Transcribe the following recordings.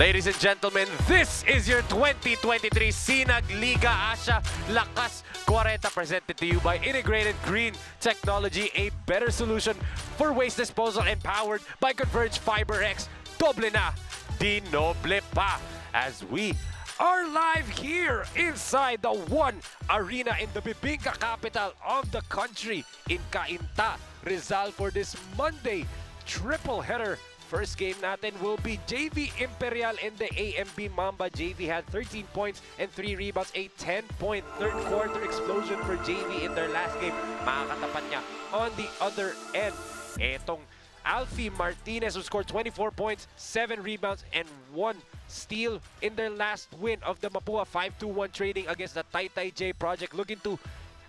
Ladies and gentlemen, this is your 2023 SINAG Liga Asya Lakas Kwarenta, presented to you by Integrated Green Technology, a better solution for waste disposal, empowered by Converge FiberX. Doble na, di noble pa, as we are live here inside the One Arena in the Bibingka capital of the country in CAINTA, Rizal, for this Monday triple header. First game natin will be JV Imperial and the AMB Mamba. JV had 13 points and 3 rebounds. A 10-point third quarter explosion for JV in their last game. Makakatapat niya on the other end. Etong Alfie Martinez, who scored 24 points, 7 rebounds, and 1 steal in their last win of the Mapua 5-2-1 trading against the Taytay J Project, looking to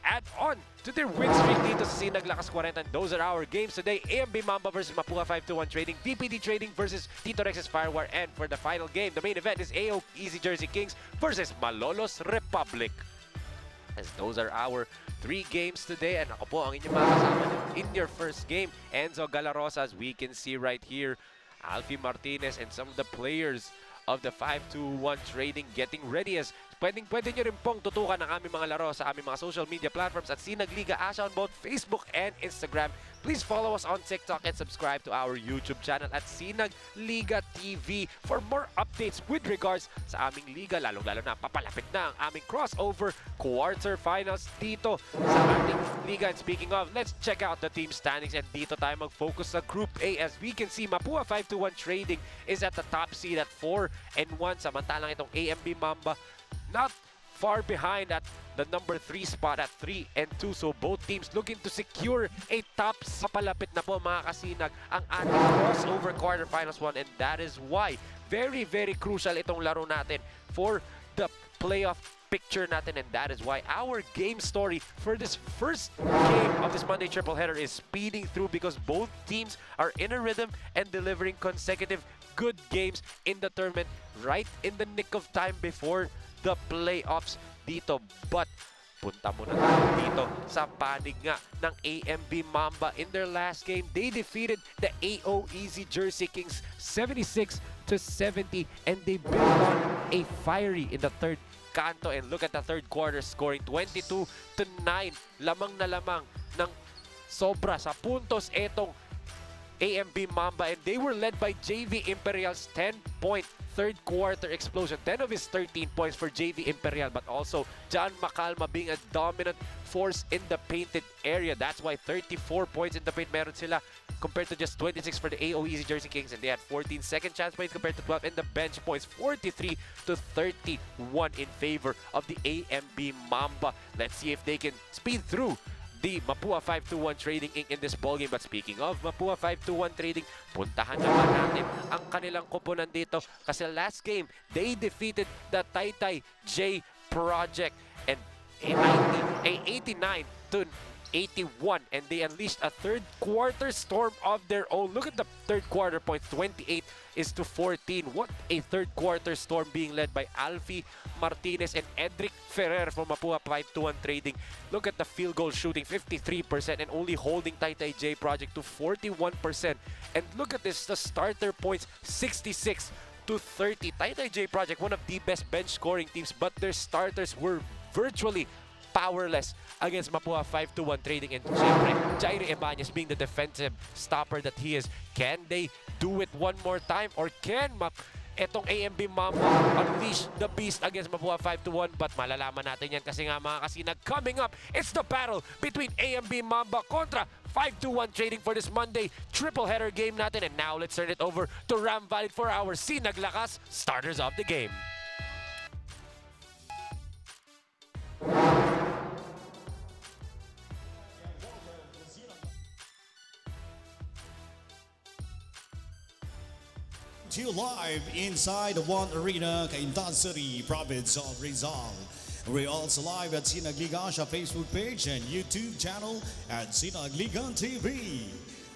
add on to their win streak dito sa SINAG Lakas Kwarenta. And those are our games today. AMB Mamba versus Mapua 5-2-1 Trading, PPD Trading versus Tito Rex's Firewire, and for the final game, the main event is AO Easy Jersey Kings versus Malolos Republic. As those are our 3 games today, and ako po ang inyong mga kasama in your first game, Enzo Galarosa, as we can see right here, Alfie Martinez and some of the players of the 5-2-1 Trading getting ready, as pwede nyo rin pong tutukan ang aming mga laro sa aming mga social media platforms at SINAG Liga Asya on both Facebook and Instagram. Please follow us on TikTok and subscribe to our YouTube channel at SINAG Liga TV for more updates with regards sa aming liga, lalo-lalo na papalapit na ang aming crossover quarterfinals dito sa ating liga. And speaking of, let's check out the team standings, and dito tayo mag-focus sa Group A. As we can see, Mapua 5-2-1 Trading is at the top seed at 4-1, samantalang itong AMB Mamba not far behind at the number 3 spot at 3-2. So both teams looking to secure a top. Sa palapit na po mga kasinag ang ating crossover quarterfinals 1, and that is why very crucial itong laro natin for the playoff picture natin, and that is why our game story for this first game of this Monday triple header is speeding through, because both teams are in a rhythm and delivering consecutive good games in the tournament right in the nick of time before the playoffs dito. But punta muna tayo dito sa panig nga ng AMB Mamba. In their last game, they defeated the AO Easy Jersey Kings 76-70, and they built on a fiery in the third canto. And look at the third quarter scoring, 22-9. Lamang na lamang ng sobra sa puntos etong AMB Mamba, and they were led by JV Imperial's 10-point third quarter explosion. 10 of his 13 points for JV Imperial, but also John Macalma being a dominant force in the painted area. That's why 34 points in the paint meron sila compared to just 26 for the AO Easy Jersey Kings, and they had 14 second chance points compared to 12, and the bench points 43-31 in favor of the AMB Mamba. Let's see if they can speed through the Mapua 5-2-1 Trading Inc. in this ballgame. But speaking of Mapua 5-2-1 Trading, puntahan naman natin ang kanilang koponan dito, kasi last game, they defeated the Taytay J Project and a 89-81, and they unleashed a third quarter storm of their own. Look at the third quarter points, 28-14. What a third quarter storm, being led by Alfie Martinez and Edric Ferrer from Mapua 5-2-1 Trading. Look at the field goal shooting, 53%, and only holding Taytay J Project to 41%. And look at this, the starter points, 66-30. Taytay J Project, one of the best bench scoring teams, but their starters were virtually powerless against Mapua 5-2-1 Trading. And syempre, Jairi Ebañez being the defensive stopper that he is, can they do it one more time, or can etong AMB Mamba unleash the beast against Mapua 5-1. But malalaman natin yan kasi nga mga kasinag, coming up, it's the battle between AMB Mamba kontra 5-1 Trading for this Monday triple header game natin. And now let's turn it over to Ram Valid for our SINAG Lakas starters of the game. To live inside the One Arena, CAINTA City, province of Rizal. We're also live at SINAG Lakas Facebook page and YouTube channel at SINAG Lakas TV.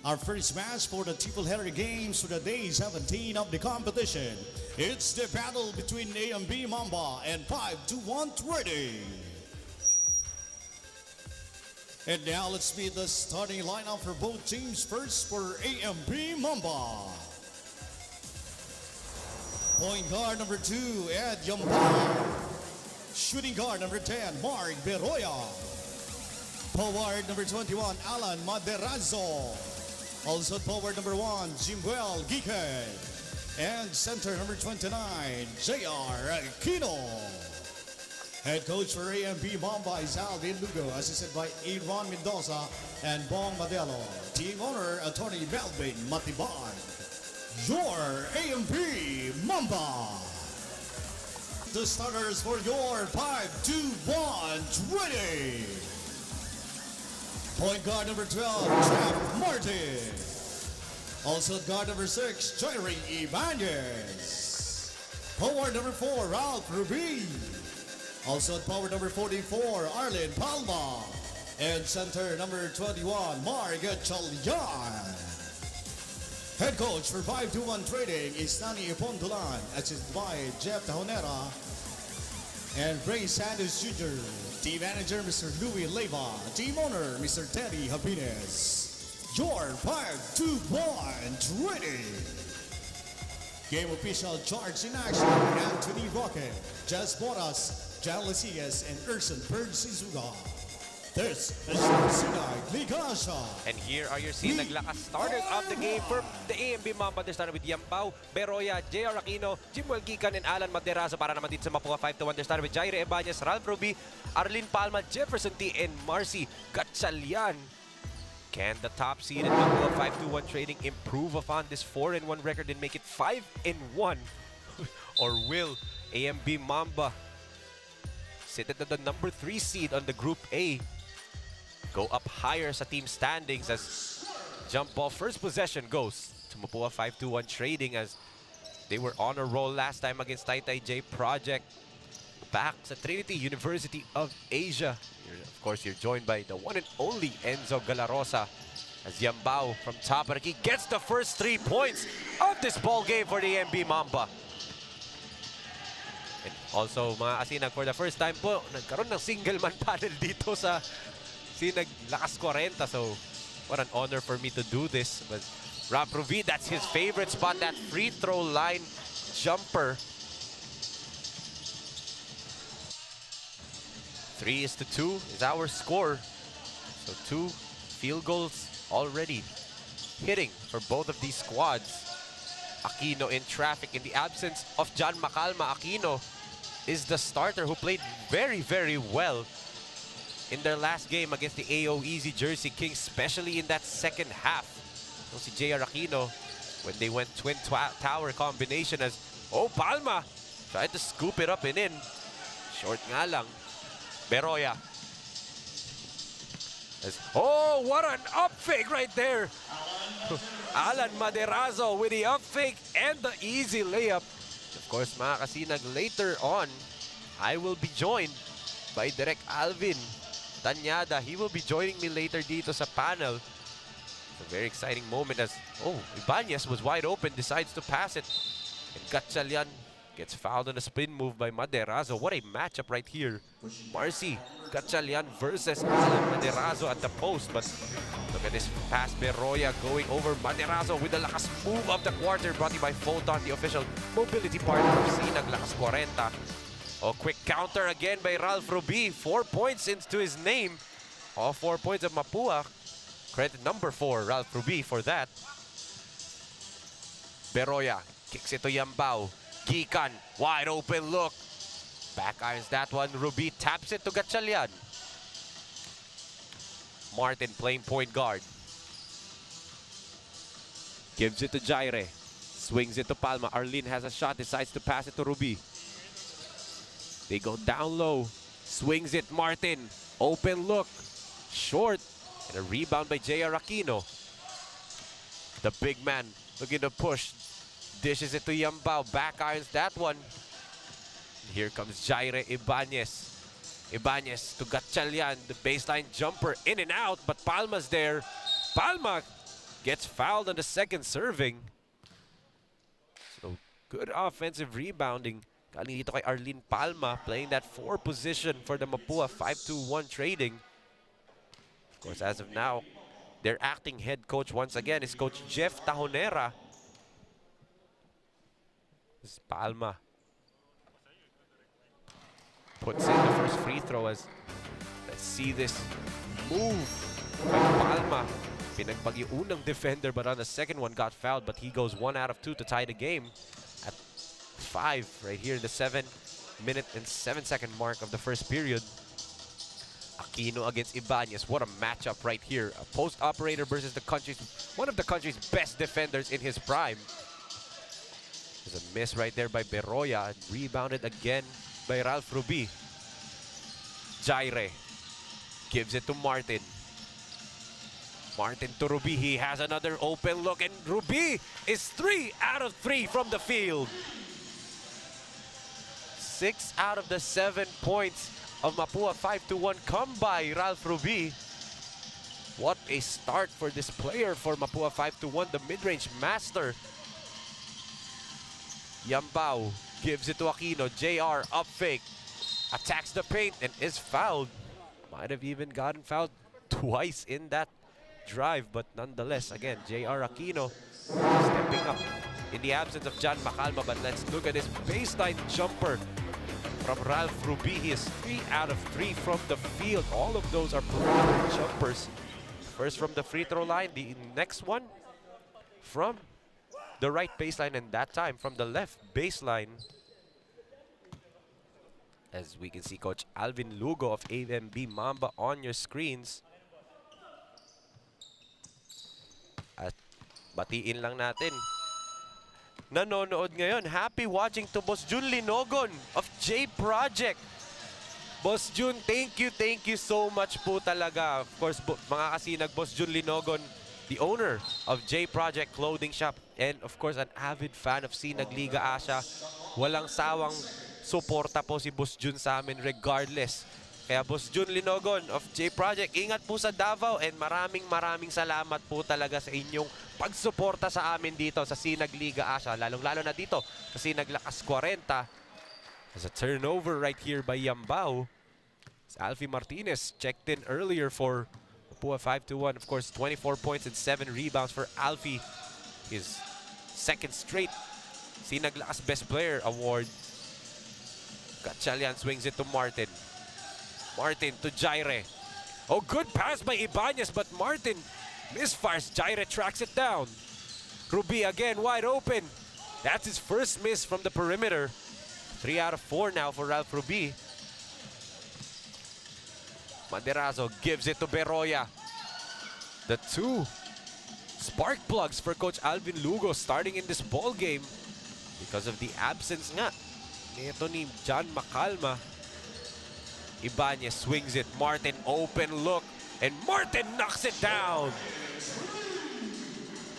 Our first match for the triple header games for the day 17 of the competition. It's the battle between AMB Mamba and 5-1 Trading. And now let's meet the starting lineup for both teams. First for AMB Mamba. Point guard number 2, Ed Yambao. Shooting guard number 10, Mark Beroya. Forward number 21, Alan Maderazo. Also forward number 1, Jimwell Gike. And center number 29, JR Aquino. Head coach for AMB Mamba is Alvin Lugo, assisted by Aaron Mendoza and Bong Madelo. Team owner, Attorney Melvin Matibay. Your AMB Mamba. The starters for your 5-2-1 Trading. Point guard number 12, Jeff Martin. Also guard number 6, Jerry Ibanez. Forward number 4, Ralph Ruby. Also forward number 44, Arlen Palma. And center number 21, Margaret Chalyan. Head coach for 5-2-1 Trading is Nani Pondulan, assisted by Jeff Tahonera and Ray Sanders Jr. Team manager, Mr. Louis Leyva. Team owner, Mr. Teddy Habines. Your 5-2-1 Trading. Game official charge in action, Anthony Roque, Jess Boras, Jan Lasias, and Urson Persizuga. This is SINAG Lakas. And here are your SINAG Lakas starters of the game for the AMB Mamba. They started with Yambao, Beroya, JR Aquino, Jimwell Gikan, and Alan Maderazo. Para naman dito sa Mapua 5-1. They started with Jaire Ibanez, Ralph Ruby, Arlene Palma, Jefferson T, and Marcy Gatchalian. Can the top-seeded Mapua 5-1 Trading improve upon this 4-1 record and make it 5-1? Or will AMB Mamba sit at the number 3 seed on the Group A? Go up higher sa team standings as jump ball first possession goes to Mapua 5-1 Trading as they were on a roll last time against Taytay J Project. Back sa Trinity University of Asia. Of course, you're joined by the one and only Enzo Galarosa as Yambao from top of the key gets the first 3 points of this ball game for the AMB Mamba. And also, mga kasinag, for the first time po, nagkaroon ng single-man panel dito sa SINAG Lakas Kwarenta, so what an honor for me to do this. But Rob Ruvi, that's his favorite spot, that free throw line jumper. 3-2 is our score. So 2 field goals already hitting for both of these squads. Aquino in traffic in the absence of John Macalma. Aquino is the starter who played very, very well in their last game against the AO Easy Jersey Kings, especially in that second half. So si JR Aquino, when they went twin tower combination as, oh, Palma tried to scoop it up and in. Short nga lang. Beroya. As, oh, what an up fake right there. Alan Maderazo with the up fake and the easy layup. Of course, mga kasinag, later on, I will be joined by Direk Alvin Tanyada. He will be joining me later dito sa panel. It's a very exciting moment as, oh, Ibanez was wide open, decides to pass it. And Gatchalian gets fouled on a spin move by Maderazo. What a matchup right here. Marcy Gatchalian versus Alan Maderazo at the post. But look at this pass, Beroya going over Maderazo with the lakas move of the quarter, brought to you by Photon, the official mobility partner of SINAG Lakas Kwarenta. Oh, quick counter again by Ralph Ruby. 4 points into his name. All 4 points of Mapua. Credit number 4, Ralph Ruby, for that. Beroya kicks it to Yambao. Gikan, wide open look. Back irons that one. Ruby taps it to Gatchalian. Martin playing point guard. Gives it to Jaire. Swings it to Palma. Arlene has a shot, decides to pass it to Ruby. They go down low. Swings it, Martin. Open look. Short. And a rebound by J.R. Aquino. The big man looking to push. Dishes it to Yambao. Back irons that one. Here comes Jaire Ibanez. Ibanez to Gatchalian. The baseline jumper in and out, but Palma's there. Palma gets fouled on the second serving. So good offensive rebounding. Galing dito kay Arlene Palma, playing that 4 position for the Mapua 5-2-1 trading. Of course, as of now, their acting head coach once again is Coach Jeff Tajonera. This is Palma. Puts in the first free throw as let's see this move by Palma. Pinagbag yung unang defender, but on the second one got fouled, but he goes 1 out of 2 to tie the game at 5 right here in the 7-minute and 7-second mark of the first period. Aquino against Ibanez. What a matchup right here. A post operator versus one of the country's best defenders in his prime. There's a miss right there by Beroya. Rebounded again by Ralph Ruby. Jaire gives it to Martin. Martin to Ruby. He has another open look, and Ruby is 3 out of 3 from the field. 6 out of the 7 points of Mapua 5-1 come by Ralph Ruby. What a start for this player for Mapua 5-1, the mid-range master. Yambao gives it to Aquino. JR up fake. Attacks the paint and is fouled. Might have even gotten fouled twice in that drive, but nonetheless, again, JR Aquino stepping up in the absence of John Macalma. But let's look at this baseline jumper from Ralph Ruby. He is 3 out of 3 from the field. All of those are perimeter jumpers. First from the free throw line, the next one from the right baseline, and that time from the left baseline. As we can see Coach Alvin Lugo of AMB Mamba on your screens. At batiin lang natin, nanonood ngayon. Happy watching to Boss Jun Linogon of J Project. Boss Jun, thank you so much po talaga. Of course, mga kasinag, Boss Jun Linogon, the owner of J Project Clothing Shop, and of course an avid fan of SINAG Liga Asya. Walang sawang suporta po si Boss Jun sa amin regardless. Kaya Boss Jun Linogon of J Project, ingat po sa Davao, and maraming salamat po talaga sa inyong pagsuporta sa amin dito sa SINAG Liga Asya, lalong-lalo na dito sa SINAG Lakas 40. There's a turnover right here by Yambao. Alfie Martinez checked in earlier for Mapua 5-1. Of course, 24 points and 7 rebounds for Alfie. His second straight SINAG Lakas Best Player award. Gatchalian swings it to Martin. Martin to Jaire. Oh, good pass by Ibanez, but Martin misfires. Jaire tracks it down. Ruby again wide open. That's his first miss from the perimeter. 3 out of 4 now for Ralph Ruby. Maderazo gives it to Beroya. The 2 spark plugs for Coach Alvin Lugo starting in this ball game because of the absence nga nito ni John Macalma. Ibanez swings it. Martin open look, and Martin knocks it down.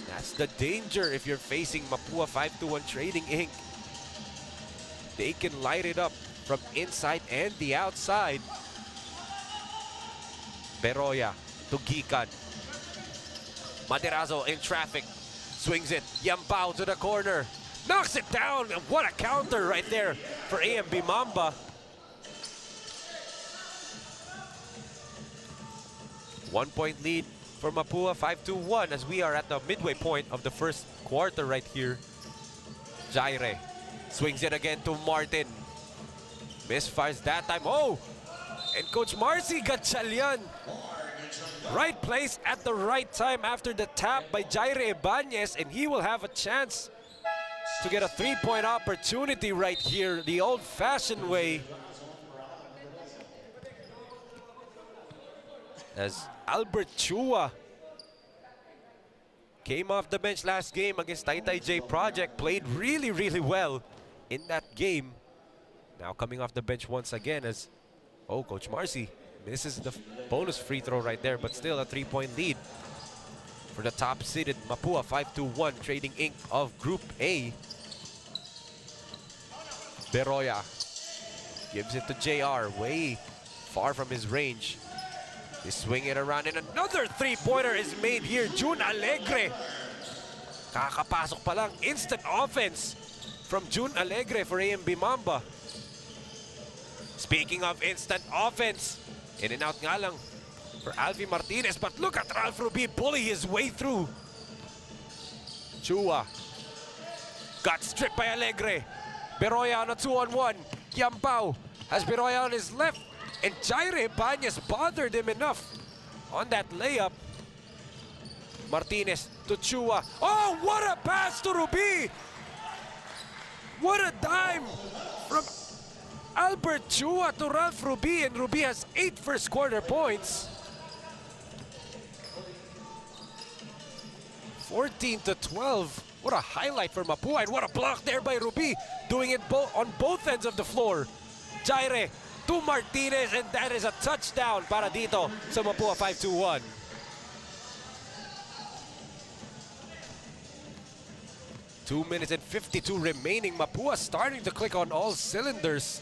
That's the danger if you're facing Mapua 5-1 Trading Inc. They can light it up from inside and the outside. Beroya to Gikan. Maderazo in traffic. Swings it. Yambao to the corner. Knocks it down. And what a counter right there for AMB Mamba. 1-point lead for Mapua 5-1 as we are at the midway point of the first quarter right here. Jaire swings it again to Martin. Misfires that time. Oh! And Coach Marcy Gatchalian. Right place at the right time after the tap by Jaire Ibanez, and he will have a chance to get a three-point opportunity right here, the old-fashioned way. As Albert Chua came off the bench last game against J Project, played really, really well in that game. Now coming off the bench once again as, oh, Coach Marcy misses the bonus free throw right there, but still a three-point lead for the top-seeded Mapua, 5-1, Trading Inc. of Group A. Beroya gives it to JR, way far from his range. They swing it around and another three-pointer is made here. June Alegre. Kakapasok pa lang. Instant offense from June Alegre for AMB Mamba. Speaking of instant offense, in and out nga lang for Alfie Martinez. But look at Ralph Ruby bully his way through. Chua got stripped by Alegre. Beroya on a 2-on-1. Kiampao has Beroya on his left. And Jaire Banyas bothered him enough on that layup. Martinez to Chua. Oh, what a pass to Ruby! What a dime from Albert Chua to Ralph Ruby, and Ruby has 8 first quarter points. 14-12. What a highlight for Mapua, and what a block there by Ruby, doing it on both ends of the floor. Jaire to Martinez, and that is a touchdown para dito sa Mapua, 5-1. Two minutes and 52 remaining. Mapua starting to click on all cylinders.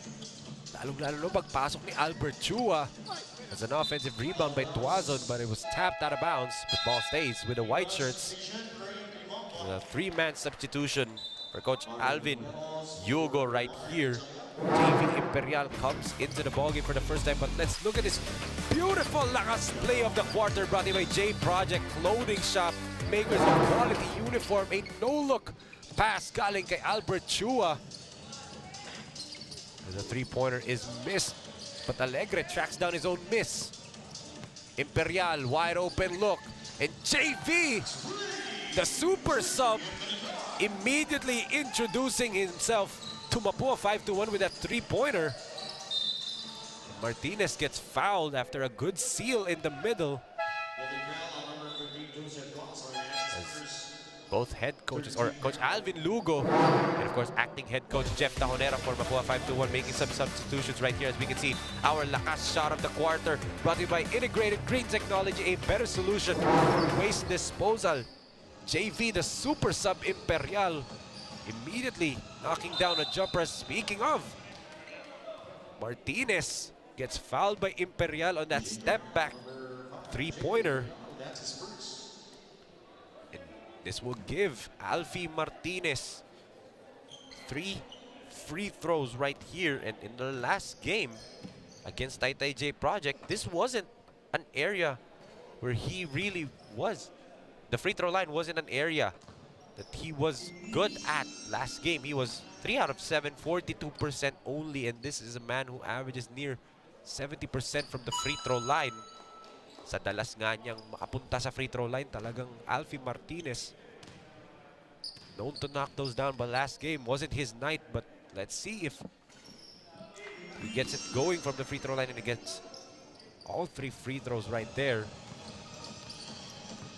Lalong-lalo no pagpasok ni Albert Chua. As an offensive rebound by Tuazon, but it was tapped out of bounds. The ball stays with the white shirts. A three-man substitution for Coach Alvin Yugo right here. JV Imperial comes into the ballgame for the first time, but let's look at this beautiful lakas play of the quarter brought to you by J Project Clothing Shop, makers of quality uniform. A no-look pass galing kay Albert Chua. The three-pointer is missed, but Alegre tracks down his own miss. Imperial, wide open look, and JV, the super sub, immediately introducing himself to Mapua, 5-1 with that three-pointer. Martinez gets fouled after a good seal in the middle. As both head coaches, or Coach Alvin Lugo, and of course acting head coach Jeff Tajonera for Mapua, 5-1, making some substitutions right here. As we can see, our lakas shot of the quarter brought to you by Integrated Green Technology, a better solution for waste disposal. JV, the super sub Imperial, immediately knocking down a jumper. Speaking of, Martinez gets fouled by Imperial on that step back three-pointer. And this will give Alfie Martinez 3 free throws right here. And in the last game against J Project, this wasn't an area where he really was. The free throw line wasn't an area that he was good at last game. He was 3 out of 7, 42% only, and this is a man who averages near 70% from the free throw line. Sa dalas nga niyang makapunta sa free throw line, talagang Alfie Martinez known to knock those down, but last game wasn't his night. But let's see if he gets it going from the free throw line and he gets all 3 free throws right there.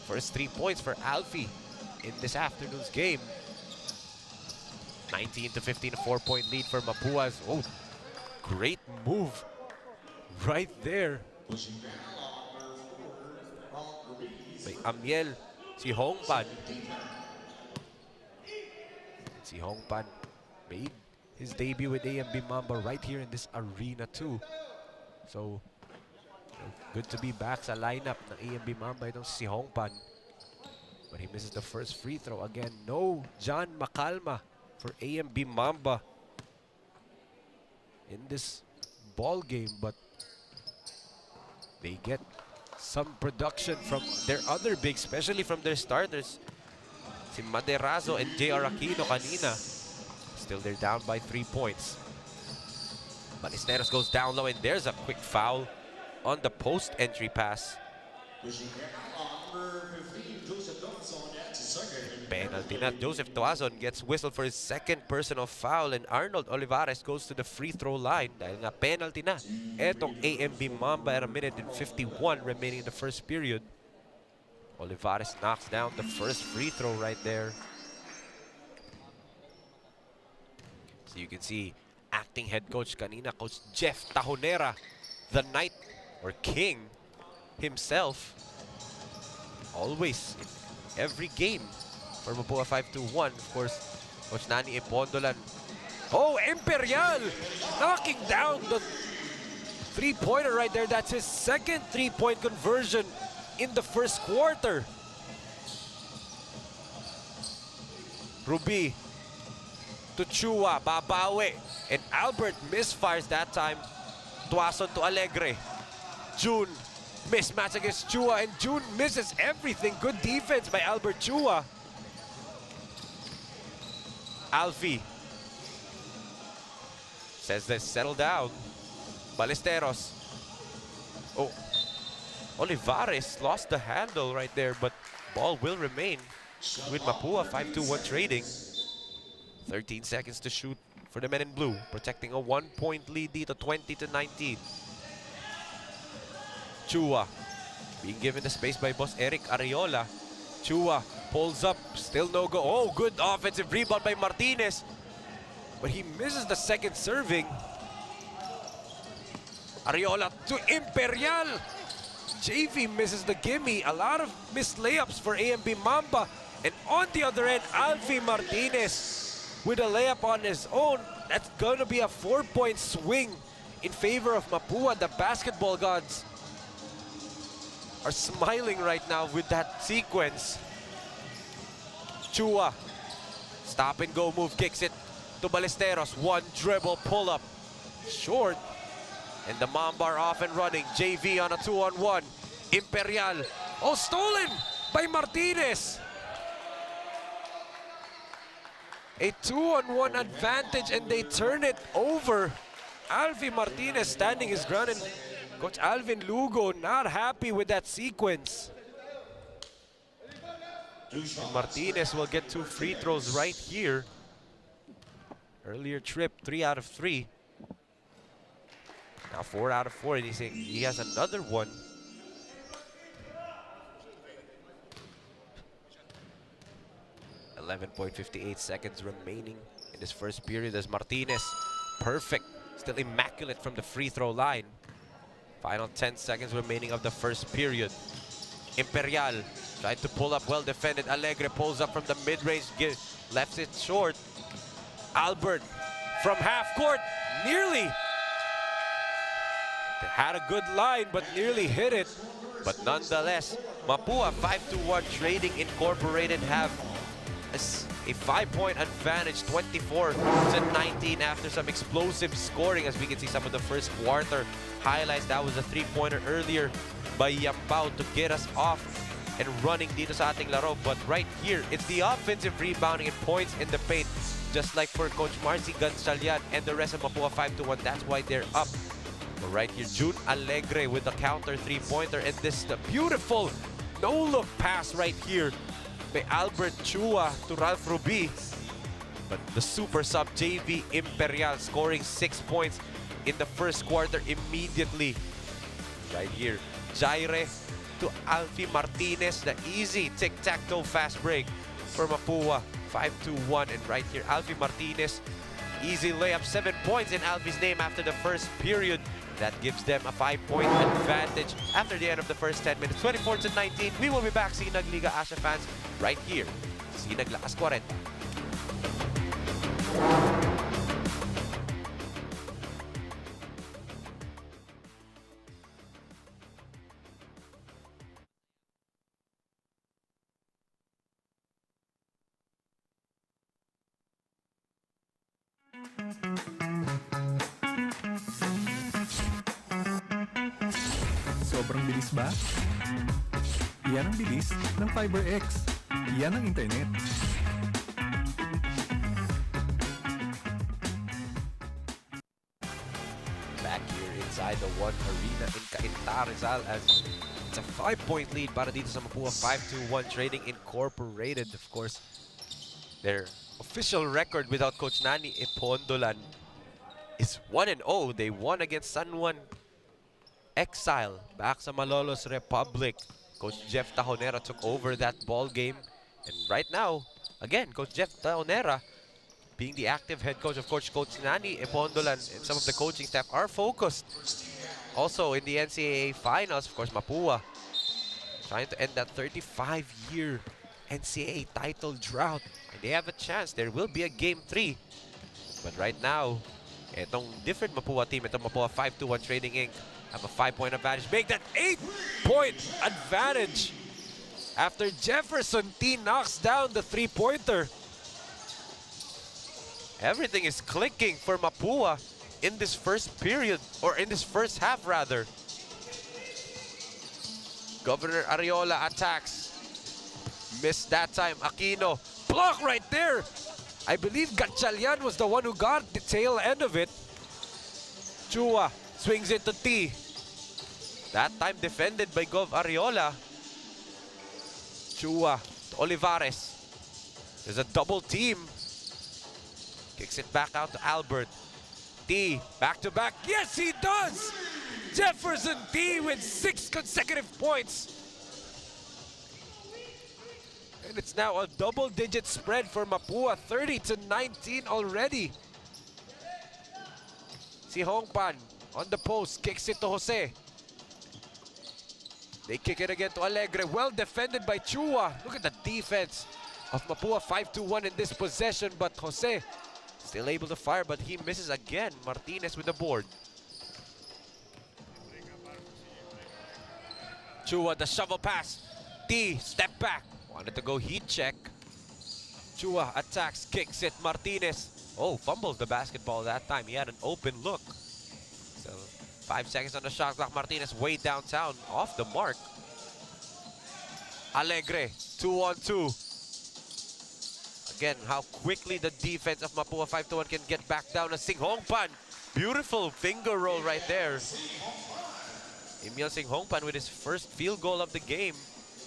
First 3 points for Alfie in this afternoon's game. 19-15, a 4-point lead for Mapuas. Oh, great move right there by Amiel. Si Hongpan. Si Hongpan made his debut with AMB Mamba right here in this arena too. So, good to be back sa lineup ng AMB Mamba itong si Hongpan. But he misses the first free throw. Again, no John Macalma for AMB Mamba in this ball game, but they get some production from their other bigs, especially from their starters. Si Maderazo and JR Aquino kanina. Still, they're down by 3 points. Ballesteros goes down low, and there's a quick foul on the post entry pass. Penalty na. Joseph Tuazon gets whistled for his second personal foul and Arnold Olivares goes to the free throw line dahil nga penalty na. Etong AMB Mamba at 1:51 remaining in the first period. Olivares knocks down the first free throw right there. So you can see acting head coach kanina, Coach Jeff Tahonera, the knight or king himself, always in every game for Mapua 5-1. Of course, Coach Nani Epondolan. Oh, Imperial knocking down the three-pointer right there. That's his second three-point conversion in the first quarter. Ruby to Chua, babawi, and Albert misfires that time. Tuason to Alegre. June, mismatch against Chua, and June misses everything. Good defense by Albert Chua. Alfie says this, settle down. Ballesteros. Oh, Olivares lost the handle right there, but ball will remain with Mapua 5-1 trading. 13 seconds to shoot for the men in blue, protecting a 1-point lead dito, 20-19. Chua being given the space by boss Eric Ariola. Chua pulls up, still no go. Oh, good offensive rebound by Martinez, but he misses the second serving. Ariola to Imperial. JV misses the gimme. A lot of missed layups for AMB Mamba. And on the other end, Alfie Martinez with a layup on his own. That's going to be a 4-point swing in favor of Mapua. The basketball gods are smiling right now with that sequence. Chua, stop and go move, kicks it to Ballesteros. One dribble pull-up, short. And the Mamba are off and running. JV on a 2-on-1. Imperial. Oh, stolen by Martinez. A 2-on-1 advantage and they turn it over. Alfie Martinez standing his ground, and Coach Alvin Lugo not happy with that sequence. And Martinez will get 2 free throws right here. Earlier trip, 3 out of 3. Now 4 out of 4, and he has another one. .58 seconds remaining in this first period as Martinez, perfect, still immaculate from the free throw line. Final 10 seconds remaining of the first period. Imperial tried to pull up, well defended. Alegre pulls up from the mid-range, left it short. Albert from half court, nearly. They had a good line, but nearly hit it. But nonetheless, Mapua 5-1 Trading Incorporated have a 5-point advantage, 24-19 after some explosive scoring. As we can see some of the first quarter highlights. That was a 3-pointer earlier by Yambao to get us off and running dito sa ating laro. But right here, it's the offensive rebounding and points in the paint. Just like for Coach Marcy Gonzalian and the rest of Mapua 5-1, that's why they're up. But right here, June Alegre with the counter 3-pointer, and this the beautiful no-look pass right here by Albert Chua to Ralph Ruby. But the super sub JV Imperial scoring 6 points in the first quarter immediately. Right here, Jaire to Alfie Martinez, the easy tic-tac-toe fast break for Mapua 5-1. And right here, Alfie Martinez, easy layup, 7 points in Alfie's name after the first period. That gives them a 5-point advantage after the end of the first 10 minutes. 24-19. We will be back, SINAG Liga Asya fans, right here. SINAG Lakas Kwarenta. Sobrang bilis ba? Iyan ang bilis ng FiberX. Iyan ang internet. Back here inside the one arena in CAINTA, Rizal, as it's a 5-point lead para dito sa Mapua 5-2-1 Trading Incorporated. Of course, their official record without Coach Nani Ipondolan is 1-0. They won against San Juan Exile back sa Malolos Republic. Coach Jeff Tahonera took over that ball game. And right now, again, Coach Jeff Tahonera being the active head coach. Of course, Coach Nani Ipondolan and some of the coaching staff are focused also in the NCAA finals. Of course, Mapua trying to end that 35-year NCAA title drought. And they have a chance. There will be a Game 3. But right now, itong different Mapua team, itong Mapua 5-2-1 Trading Inc. have a 5-point advantage. Make that 8-point advantage after Jefferson T knocks down the 3-pointer. Everything is clicking for Mapua in this first period, or in this first half rather. Governor Ariola attacks. Missed that time. Aquino, block right there. I believe Gatchalian was the one who got the tail end of it. Chua swings it to T. That time defended by Gov Ariola. Chua to Olivares. There's a double team. Kicks it back out to Albert. T, back to back. Yes, he does! Jefferson T with 6 consecutive points. And it's now a double-digit spread for Mapua, 30-19 already. Si Hongpan on the post, kicks it to Jose. They kick it again to Alegre. Well defended by Chua. Look at the defense of Mapua, 5-2-1 in this possession, but Jose still able to fire, but he misses again. Martinez with the board. Chua, the shovel pass. T, step back. Wanted to go heat check. Chua attacks, kicks it. Martinez. Oh, fumbles the basketball that time. He had an open look. So 5 seconds on the shot clock. Martinez way downtown, off the mark. Alegre, 2-on-2. Again, how quickly the defense of Mapua 5-1 can get back down. A Sing Hongpan. Beautiful finger roll right there. Emil Sing Hongpan with his first field goal of the game.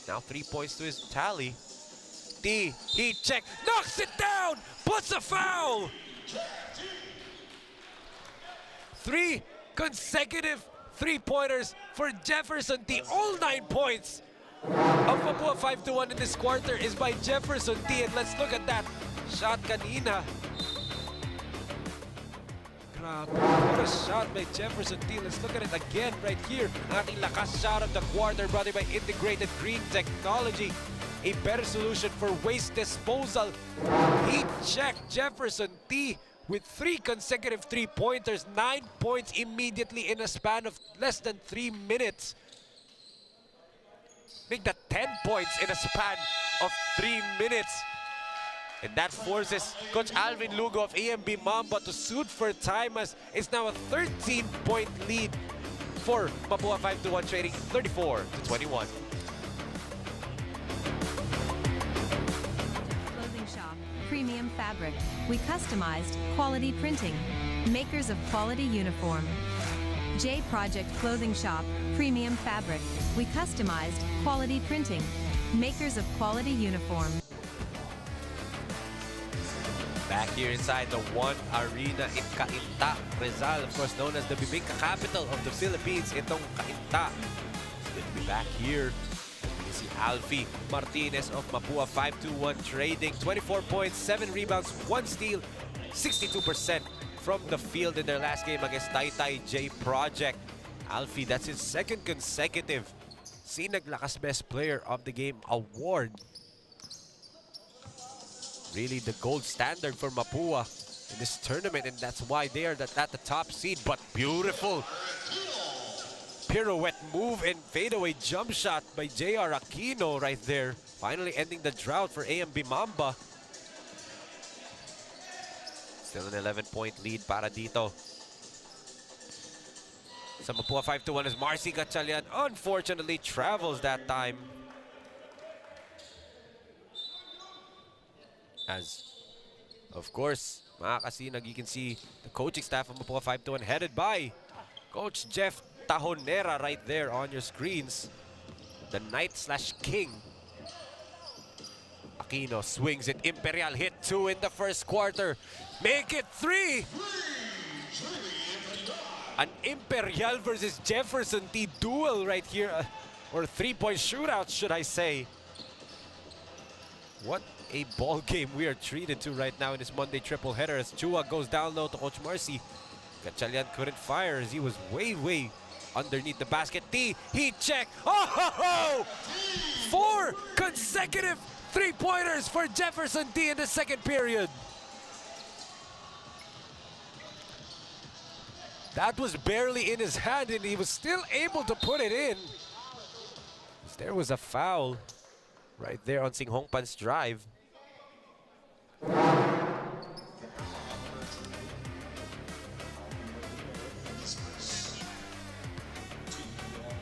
Now 3 points to his tally. T, heat check, knocks it down, puts a foul. 3 consecutive 3-pointers for Jefferson T. All 9 points of Mapua 5-1 in this quarter is by Jefferson T. And let's look at that shot kanina. Grabe, what a shot by Jefferson T. Let's look at it again right here. Ang ating lakas shot of the quarter brought to you by Integrated Green Technology. A better solution for waste disposal. Heat check Jefferson T with 3 consecutive 3-pointers. 9 points immediately in a span of less than 3 minutes. Make that 10 points in a span of 3 minutes. And that forces Coach Alvin Lugo of AMB Mamba to suit for time, as it's now a 13-point lead for Mapua 5-1 Trading, 34-21. Clothing shop, premium fabric. We customized quality printing. Makers of quality uniform. J Project Clothing Shop, premium fabric. We customized quality printing. Makers of quality uniform. Back here inside the one arena in CAINTA, Rizal, of course known as the Bibingka capital of the Philippines. Itong CAINTA. It's good to be back here. You can see Alfie Martinez of Mapua 5-2-1 Trading. 24 points, 7 rebounds, 1 steal, 62% from the field in their last game against Taytay J Project. Alfie, that's his 2nd consecutive SINAG Lakas Best Player of the Game award. Really the gold standard for Mapua in this tournament, and that's why they are at the top seed. But beautiful pirouette move and fadeaway jump shot by JR Aquino right there. Finally ending the drought for AMB Mamba. Still an 11-point lead para dito. Sa Mapua 5-1 as Marcy Gatchalian unfortunately travels that time. As, of course, mga kasinag, you can see the coaching staff of Mapua 5-1 headed by Coach Jeff Tajonera right there on your screens. The Knight/King. Aquino swings it. Imperial hit 2 in the first quarter. Make it 3. An Imperial versus Jefferson T duel right here. Or 3-point shootout, should I say. What a ball game we are treated to right now in this Monday triple header as Chua goes down low to Coach Marcy. Gatchalian couldn't fire as he was way underneath the basket. T, heat check. Oh ho ho! 4 consecutive 3-pointers for Jefferson T in the second period. That was barely in his hand and he was still able to put it in. There was a foul right there on Sing Hongpan's drive.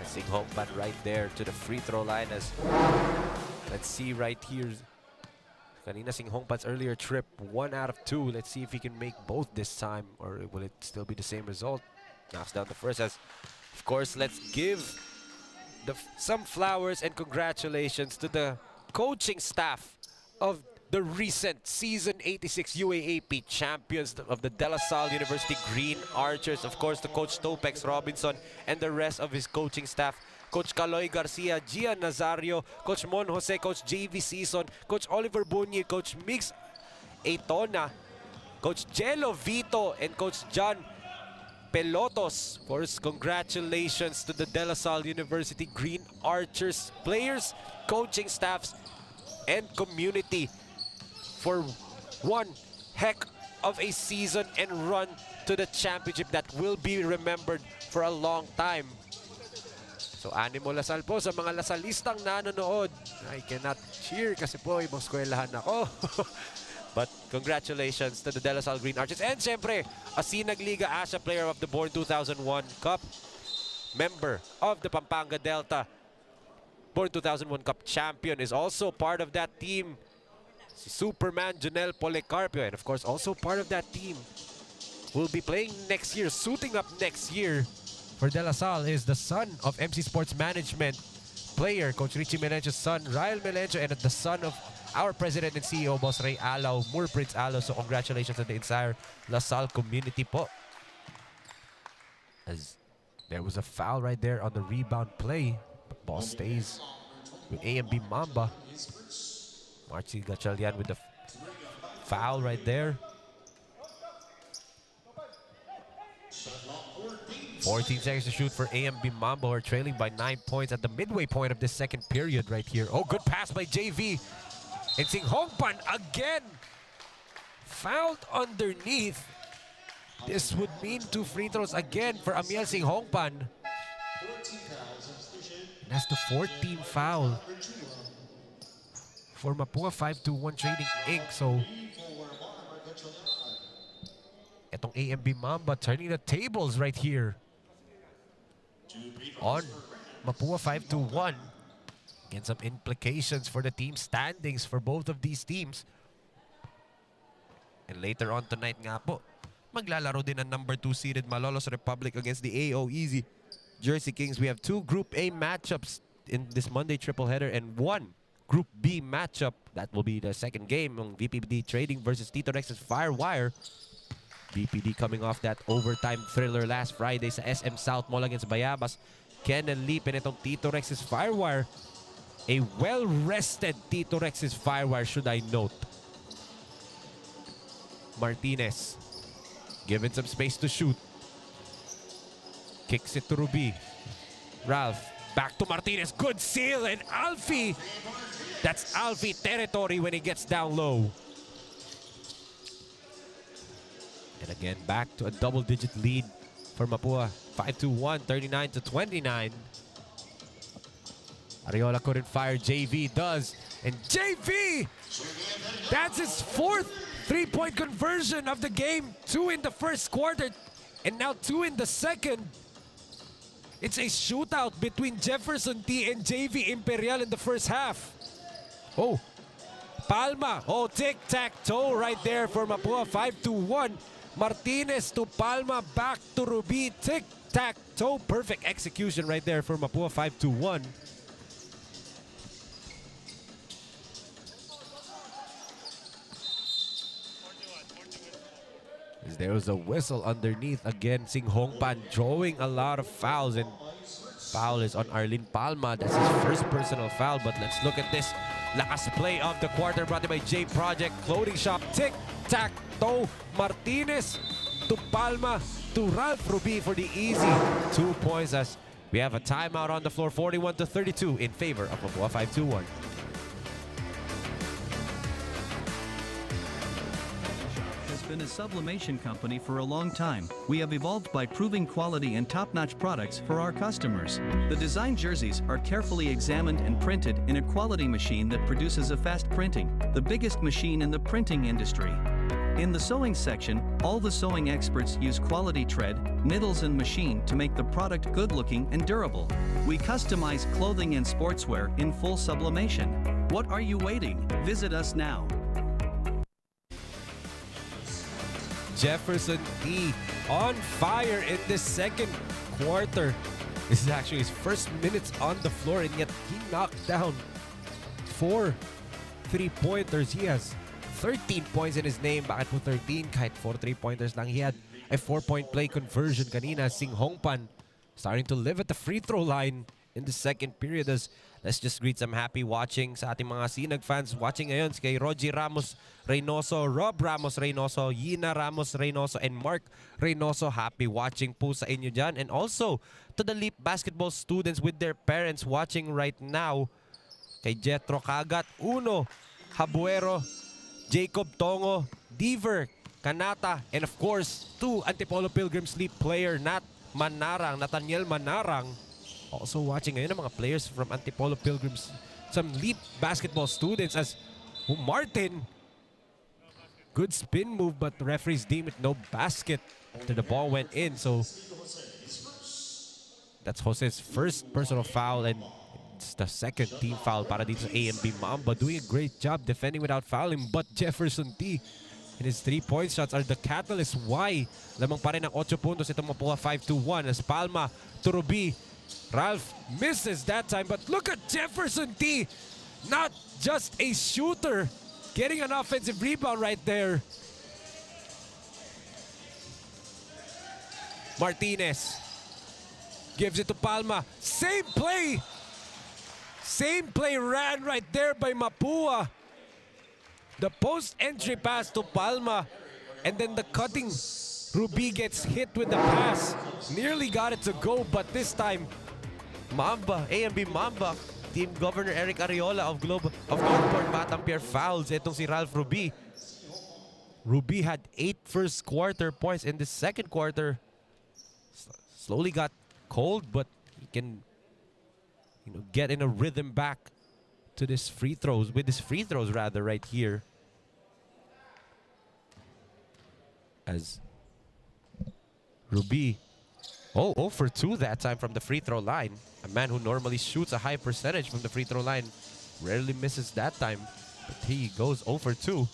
Sing Hongpan right there to the free throw line as let's see right here. Kanina Sing Hongpan's earlier trip, 1 out of 2. Let's see if he can make both this time, or will it still be the same result? Knocks down the first as, of course, let's give some flowers and congratulations to the coaching staff of the recent Season 86 UAAP champions of the De La Salle University Green Archers. Of course, to Coach Topex Robinson and the rest of his coaching staff. Coach Caloy Garcia, Gian Nazario, Coach Mon Jose, Coach JV Season, Coach Oliver Bunyi, Coach Mix Eitona, Coach Jello Vito, and Coach John Pelotos. Of course, congratulations to the De La Salle University Green Archers players, coaching staffs, and community for one heck of a season and run to the championship that will be remembered for a long time. So, animo Lasal po sa mga Lasalistang nanonood. I cannot cheer kasi po ibang eskwelahan ako. But congratulations to the De La Salle Green Archers. And syempre, a SINAG Liga Asya Player of the Born 2001 Cup, member of the Pampanga Delta Born 2001 Cup champion, is also part of that team. Si Superman Junel Policarpio, and of course also part of that team, will be playing next year, suiting up next year for De La Salle is the son of MC Sports Management player, Coach Richie Melencho's son, Ryle Melencho, and the son of our president and CEO, Boss Ray Alaw, Moore Prince Alaw. So congratulations to the entire La Salle community po. As there was a foul right there on the rebound play, but ball stays with AMB Mamba. Marcy Gatchalian with the foul right there. 14 seconds to shoot for AMB Mamba, who are trailing by 9 points at the midway point of this second period right here. Oh, good pass by JV. And Sing Hongpan again fouled underneath. This would mean 2 free throws again for Amiel Sing Hongpan. And that's the 14th foul for Mapua 521 Trading Inc. So, etong AMB Mamba turning the tables right here on Mapua 521. Again, some implications for the team standings for both of these teams. And later on tonight nga po, maglalaro din ang number 2 seeded Malolos Republic against the AO Easy Jersey Kings. We have 2 Group A matchups in this Monday triple header and 1 Group B matchup. That will be the second game ng VPD Trading versus Tito Rex's Firewire. VPD coming off that overtime thriller last Friday sa SM South Mall against Bayabas. Ken and Leap, and itong Tito Rex's Firewire, a well-rested Tito Rex's Firewire, should I note. Martinez given some space to shoot. Kicks it to Ruby. Ralph back to Martinez. Good seal, and Alfie. That's Alfie territory when he gets down low. And again, back to a double-digit lead for Mapua. 5-1, 39-29. Ariola couldn't fire. JV does. And JV! That's his 4th 3-point conversion of the game. 2 in the first quarter and now 2 in the second. It's a shootout between Jefferson T and JV Imperial in the first half. Oh, Palma. Oh, tic-tac-toe right there for Mapua. 5-1. Martinez to Palma, back to Ruby. Tic-tac-toe. Perfect execution right there for Mapua. 5-2-1. There was a whistle underneath. Again, Sing Hongpan drawing a lot of fouls, and foul is on Arlene Palma. That's his first personal foul, but let's look at this. Lakas play of the quarter brought to you by J Project Clothing Shop. Tic-tac-toe. Martinez to Palma to Ralph Ruby for the easy 2 points as we have a timeout on the floor. 41-32 in favor of Mapua. 5-2-1. Been a sublimation company for a long time. We have evolved by proving quality and top-notch products for our customers. The design jerseys are carefully examined and printed in a quality machine that produces a fast printing, the biggest machine in the printing industry. In the sewing section, all the sewing experts use quality thread, needles and machine to make the product good-looking and durable. We customize clothing and sportswear in full sublimation. What are you waiting? Visit us now. Jefferson T on fire in this second quarter. This is actually his first minutes on the floor, and yet he knocked down 4 3-pointers. He has 13 points in his name. Bakit po 13? Kahit 4 3-pointers lang. He had a 4-point play conversion kanina. Sing Hongpan starting to live at the free throw line in the second period. As let's just greet some happy watching sa ating mga Sinag fans watching ngayon. Kay Rogie Ramos Reynoso, Rob Ramos Reynoso, Yina Ramos Reynoso, and Mark Reynoso. Happy watching po sa inyo dyan. And also to the Leap basketball students with their parents watching right now. Kay Jetro Kagat, Uno Habuero, Jacob Tongo, Deaver Kanata, and of course, 2 Antipolo Pilgrims Leap player, Nathaniel Manarang. Also watching ngayon ang mga players from Antipolo Pilgrims, some Leap basketball students as Martin. Good spin move, but the referees deem it no basket after the ball went in. So that's Jose's first personal foul, and it's the second team foul para dito sa AMB Mamba. Doing a great job defending without fouling, but Jefferson T and his 3-point shots are the catalyst why lamang pa rin ang 8 puntos itong Mapua. 5-2-1 as Palma to Ruby. Ralph misses that time, but look at Jefferson T. Not just a shooter, getting an offensive rebound right there. Martinez gives it to Palma. Same play ran right there by Mapua. The post entry pass to Palma, and then the cutting Ruby gets hit with the pass. Nearly got it to go, but this time Mamba, AMB Mamba, Team Governor Eric Ariola of Northport Matampere fouls itong si Ralph Ruby. Ruby had 8 first quarter points in the second quarter. Slowly got cold, but he can get in a rhythm back to this free throws, with his free throws rather right here. As Ruby, 0 for 2 that time from the free throw line. A man who normally shoots a high percentage from the free throw line rarely misses that time. But he goes 0 for 2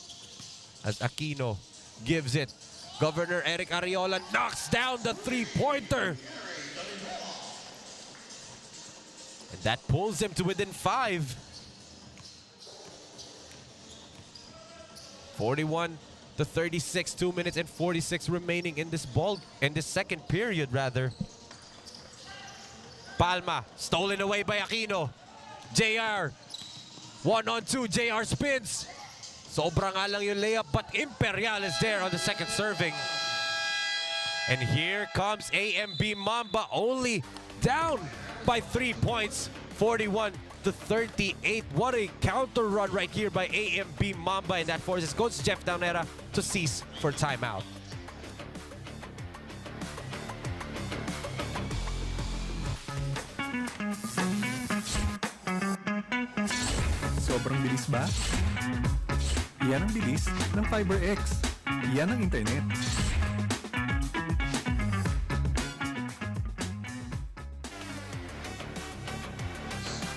as Aquino gives it. Governor Eric Ariola knocks down the 3-pointer. And that pulls him to within 5. 41-36, 2 minutes and 46 remaining in this second period rather. Palma stolen away by Aquino. JR 1-on-2. JR spins. Sobra nga lang yung layup, but Imperial is there on the second serving. And here comes AMB Mamba, only down by 3 points, 41-38. What a counter run right here by AMB Mamba, and that forces Coach Jeff Downera to cease for timeout. Sobrang bilis ba? Yan ang bilis ng FiberX. Yan ang internet.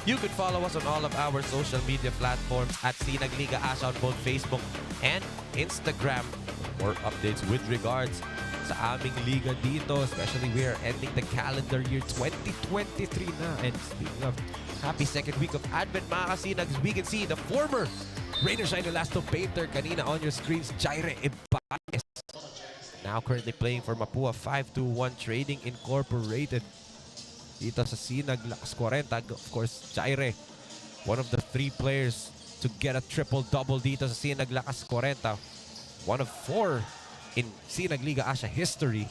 You can follow us on all of our social media platforms at SINAG Liga Asya on both Facebook and Instagram. more updates with regards sa aming liga dito. Especially we are ending the calendar year 2023 na. And speaking of happy second week of Advent, mga kasinags, we can see the former Rain or Shine Elasto painter kanina on your screens, Jaire Ibanez. Now currently playing for Mapua 521 Trading Incorporated. Dito sa SINAG Lakas Kwarenta. Of course, Jaire, one of the 3 players to get a triple-double dito sa SINAG Lakas Kwarenta. One of 4 in SINAG Liga Asya history.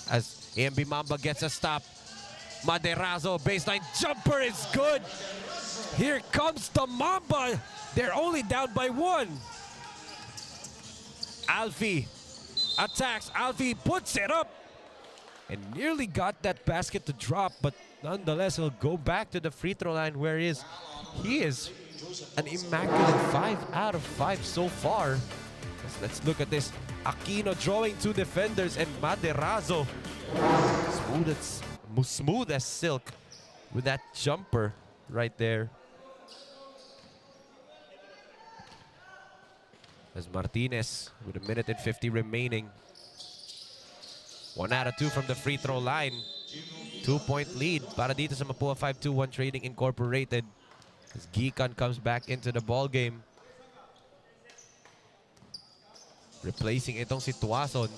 As AMB Mamba gets a stop. Maderazo, baseline jumper is good. Here comes the Mamba. They're only down by 1. Alfie attacks. Alfie puts it up and nearly got that basket to drop, but nonetheless, he'll go back to the free throw line where he is an immaculate 5 out of 5 so far. Let's look at this. Aquino drawing 2 defenders and Maderazo smooth as silk with that jumper right there. As Martinez with 1 minute and 50 remaining. 1 out of 2 from the free throw line. 2-point lead para dito sa Mapua 521 Trading Incorporated. As Gikan comes back into the ball game. Replacing itong si Tuason.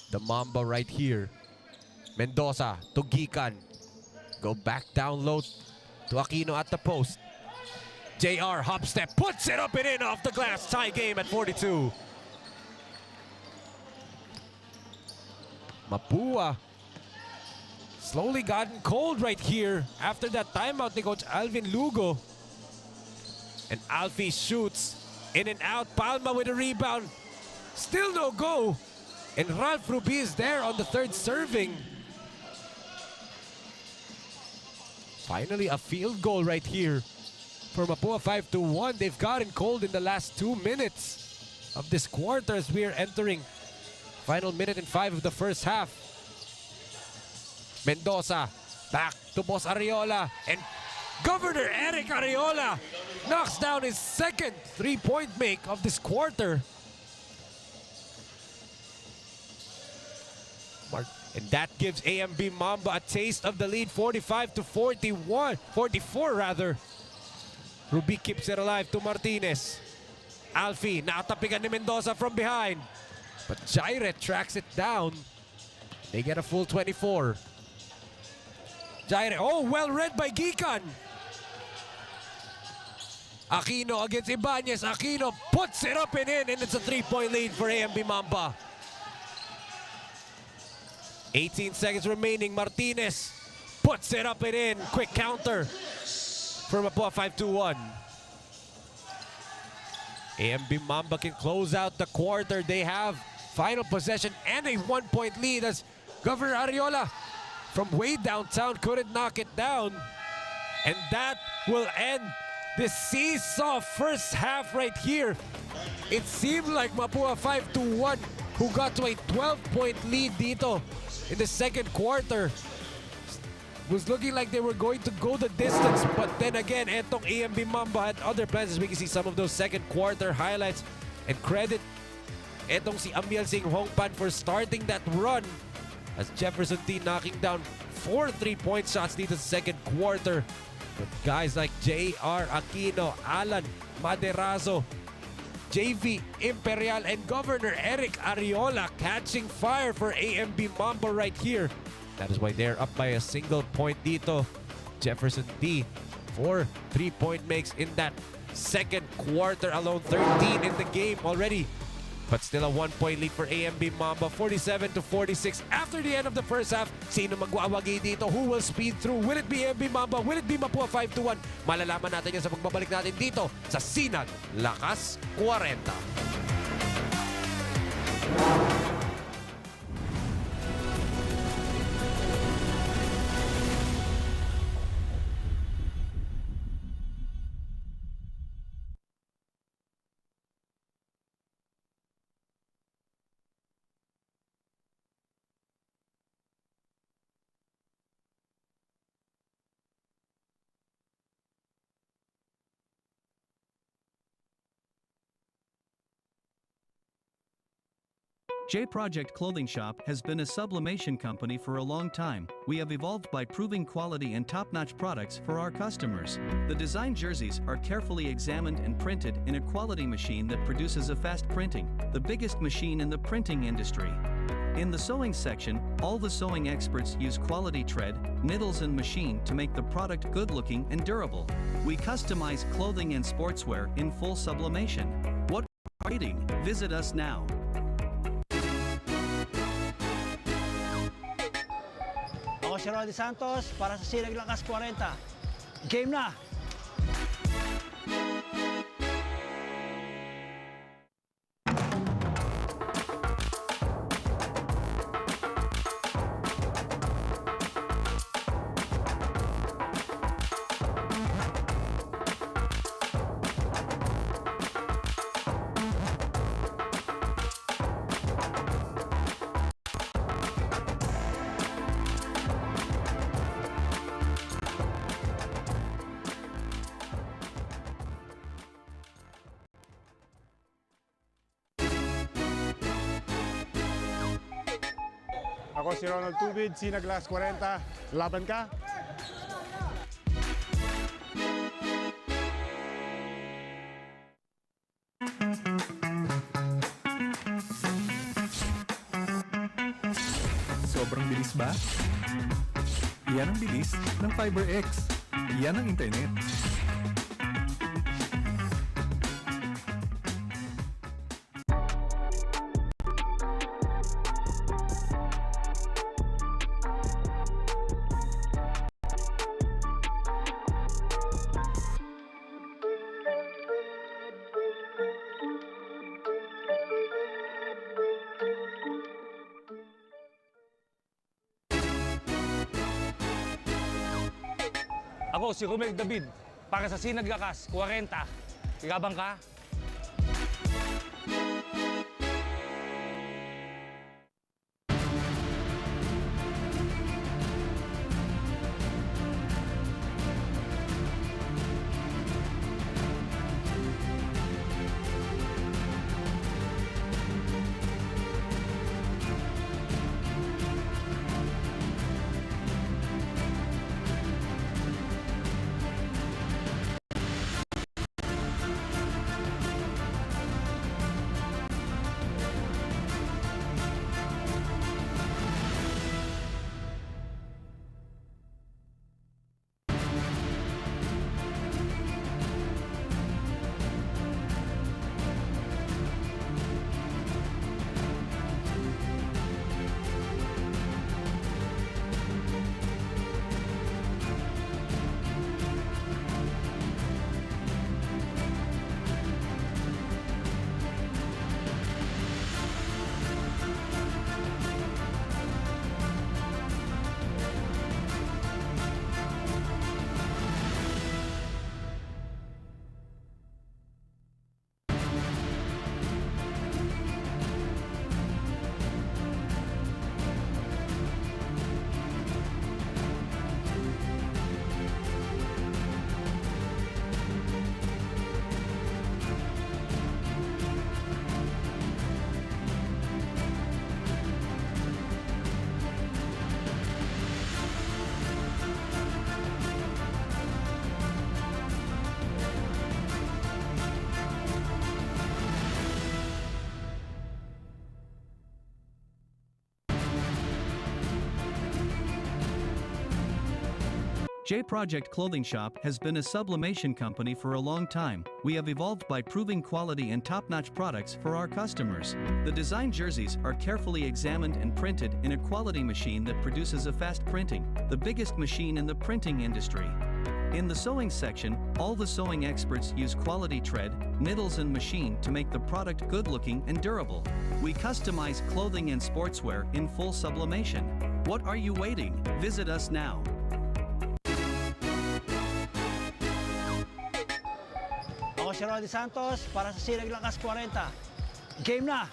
The Mamba right here. Mendoza to Gikan. Go back down low to Aquino at the post. JR, hop step, puts it up and in off the glass. Tie game at 42. Mapua slowly gotten cold right here after that timeout ni Coach Alvin Lugo. And Alfie shoots in and out. Palma with a rebound. Still no go. And Ralph Rubi is there on the 3rd serving. Finally, a field goal right here for Mapua 521. They've gotten cold in the last 2 minutes of this quarter as we are entering final 1 minute and 5 of the first half. Mendoza back to Boss Ariola, and Governor Eric Ariola knocks down his 2nd 3-point make of this quarter. And that gives AMB Mamba a taste of the lead, 44 rather. Ruby keeps it alive to Martinez. Alfie, nakatapigan ni Mendoza from behind. But Jaire tracks it down. They get a full 24. Jaire, oh, well read by Gikan. Aquino against Ibanez. Aquino puts it up and in, and it's a 3-point lead for AMB Mamba. 18 seconds remaining. Martinez puts it up and in. Quick counter from Mapua 521. AMB Mamba can close out the quarter. They have final possession and a 1-point lead as Governor Ariola from way downtown couldn't knock it down. And that will end this seesaw first half right here. It seemed like Mapua 521, who got to a 12-point lead dito in the 2nd quarter, was looking like they were going to go the distance. But then again, etong AMB Mamba had other plans, as we can see some of those 2nd quarter highlights. And credit etong si Amiel Singh Hongpan for starting that run, as Jefferson T knocking down 4 3-point shots dito sa 2nd quarter. But guys like JR Aquino, Alan Maderazo, JV Imperial, and Governor Eric Ariola catching fire for AMB Mamba right here. That is why they're up by a single point dito. Jefferson D, 4 3-point makes in that 2nd quarter alone. 13 in the game already. But still a 1-point lead for AMB Mamba, 47-46. After the end of the first half, sino magwawagi dito? Who will speed through? Will it be AMB Mamba? Will it be Mapua 521? Malalaman natin yan sa pagbabalik natin dito sa SINAG Lakas Kwarenta. J Project Clothing Shop has been a sublimation company for a long time. We have evolved by proving quality and top-notch products for our customers. The design jerseys are carefully examined and printed in a quality machine that produces a fast printing, the biggest machine in the printing industry. In the sewing section, all the sewing experts use quality thread, needles and machine to make the product good-looking and durable. We customize clothing and sportswear in full sublimation. What are you waiting? Visit us now. Ako si Roddy Santos para sa SINAG Lakas 40. Game na! Ako si Ronald Tubid, SINAG Lakas 40. Laban ka? Sobrang bilis ba? Yan ang bilis ng FiberX. Yan ang internet. Ako si Romel David para sa SINAG Lakas 40. Gabang ka? J Project Clothing Shop has been a sublimation company for a long time. We have evolved by proving quality and top-notch products for our customers. The design jerseys are carefully examined and printed in a quality machine that produces a fast printing, the biggest machine in the printing industry. In the sewing section, all the sewing experts use quality thread, needles and machine to make the product good-looking and durable. We customize clothing and sportswear in full sublimation. What are you waiting? Visit us now. Ako si Roddy Santos para sa SINAG Lakas 40. Game na!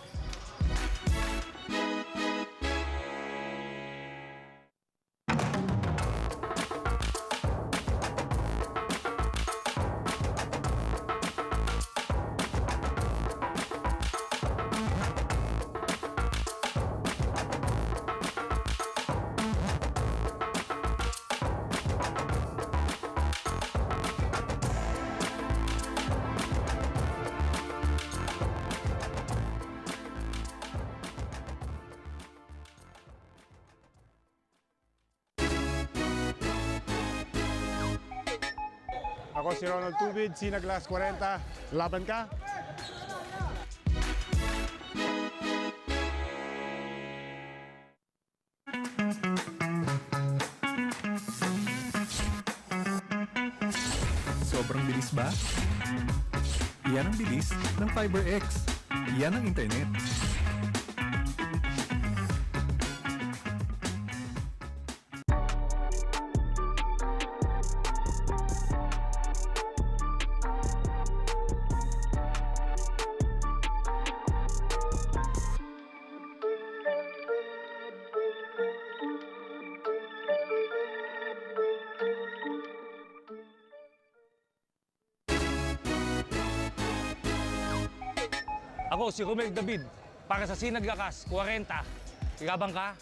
Ako si Ronald Tubid, SINAG LAKAS KWARENTA. Laban ka? Sobrang bilis ba? Yan ang bilis ng FiberX. Yan ang internet. Ako si Romel David, para sa Sinag Lakas 40. Laban ka?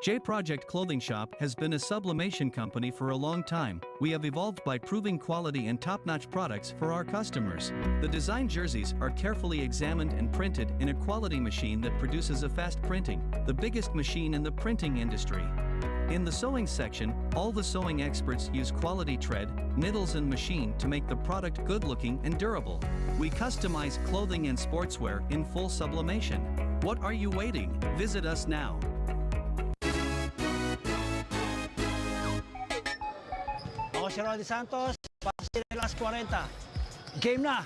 J Project Clothing Shop has been a sublimation company for a long time. We have evolved by proving quality and top-notch products for our customers. The design jerseys are carefully examined and printed in a quality machine that produces a fast printing, the biggest machine in the printing industry. In the sewing section, all the sewing experts use quality thread, needles and machine to make the product good-looking and durable. We customize clothing and sportswear in full sublimation. What are you waiting? Visit us now. Ako si Roddy Santos, para sa SINAG LAKAS 40. Game na!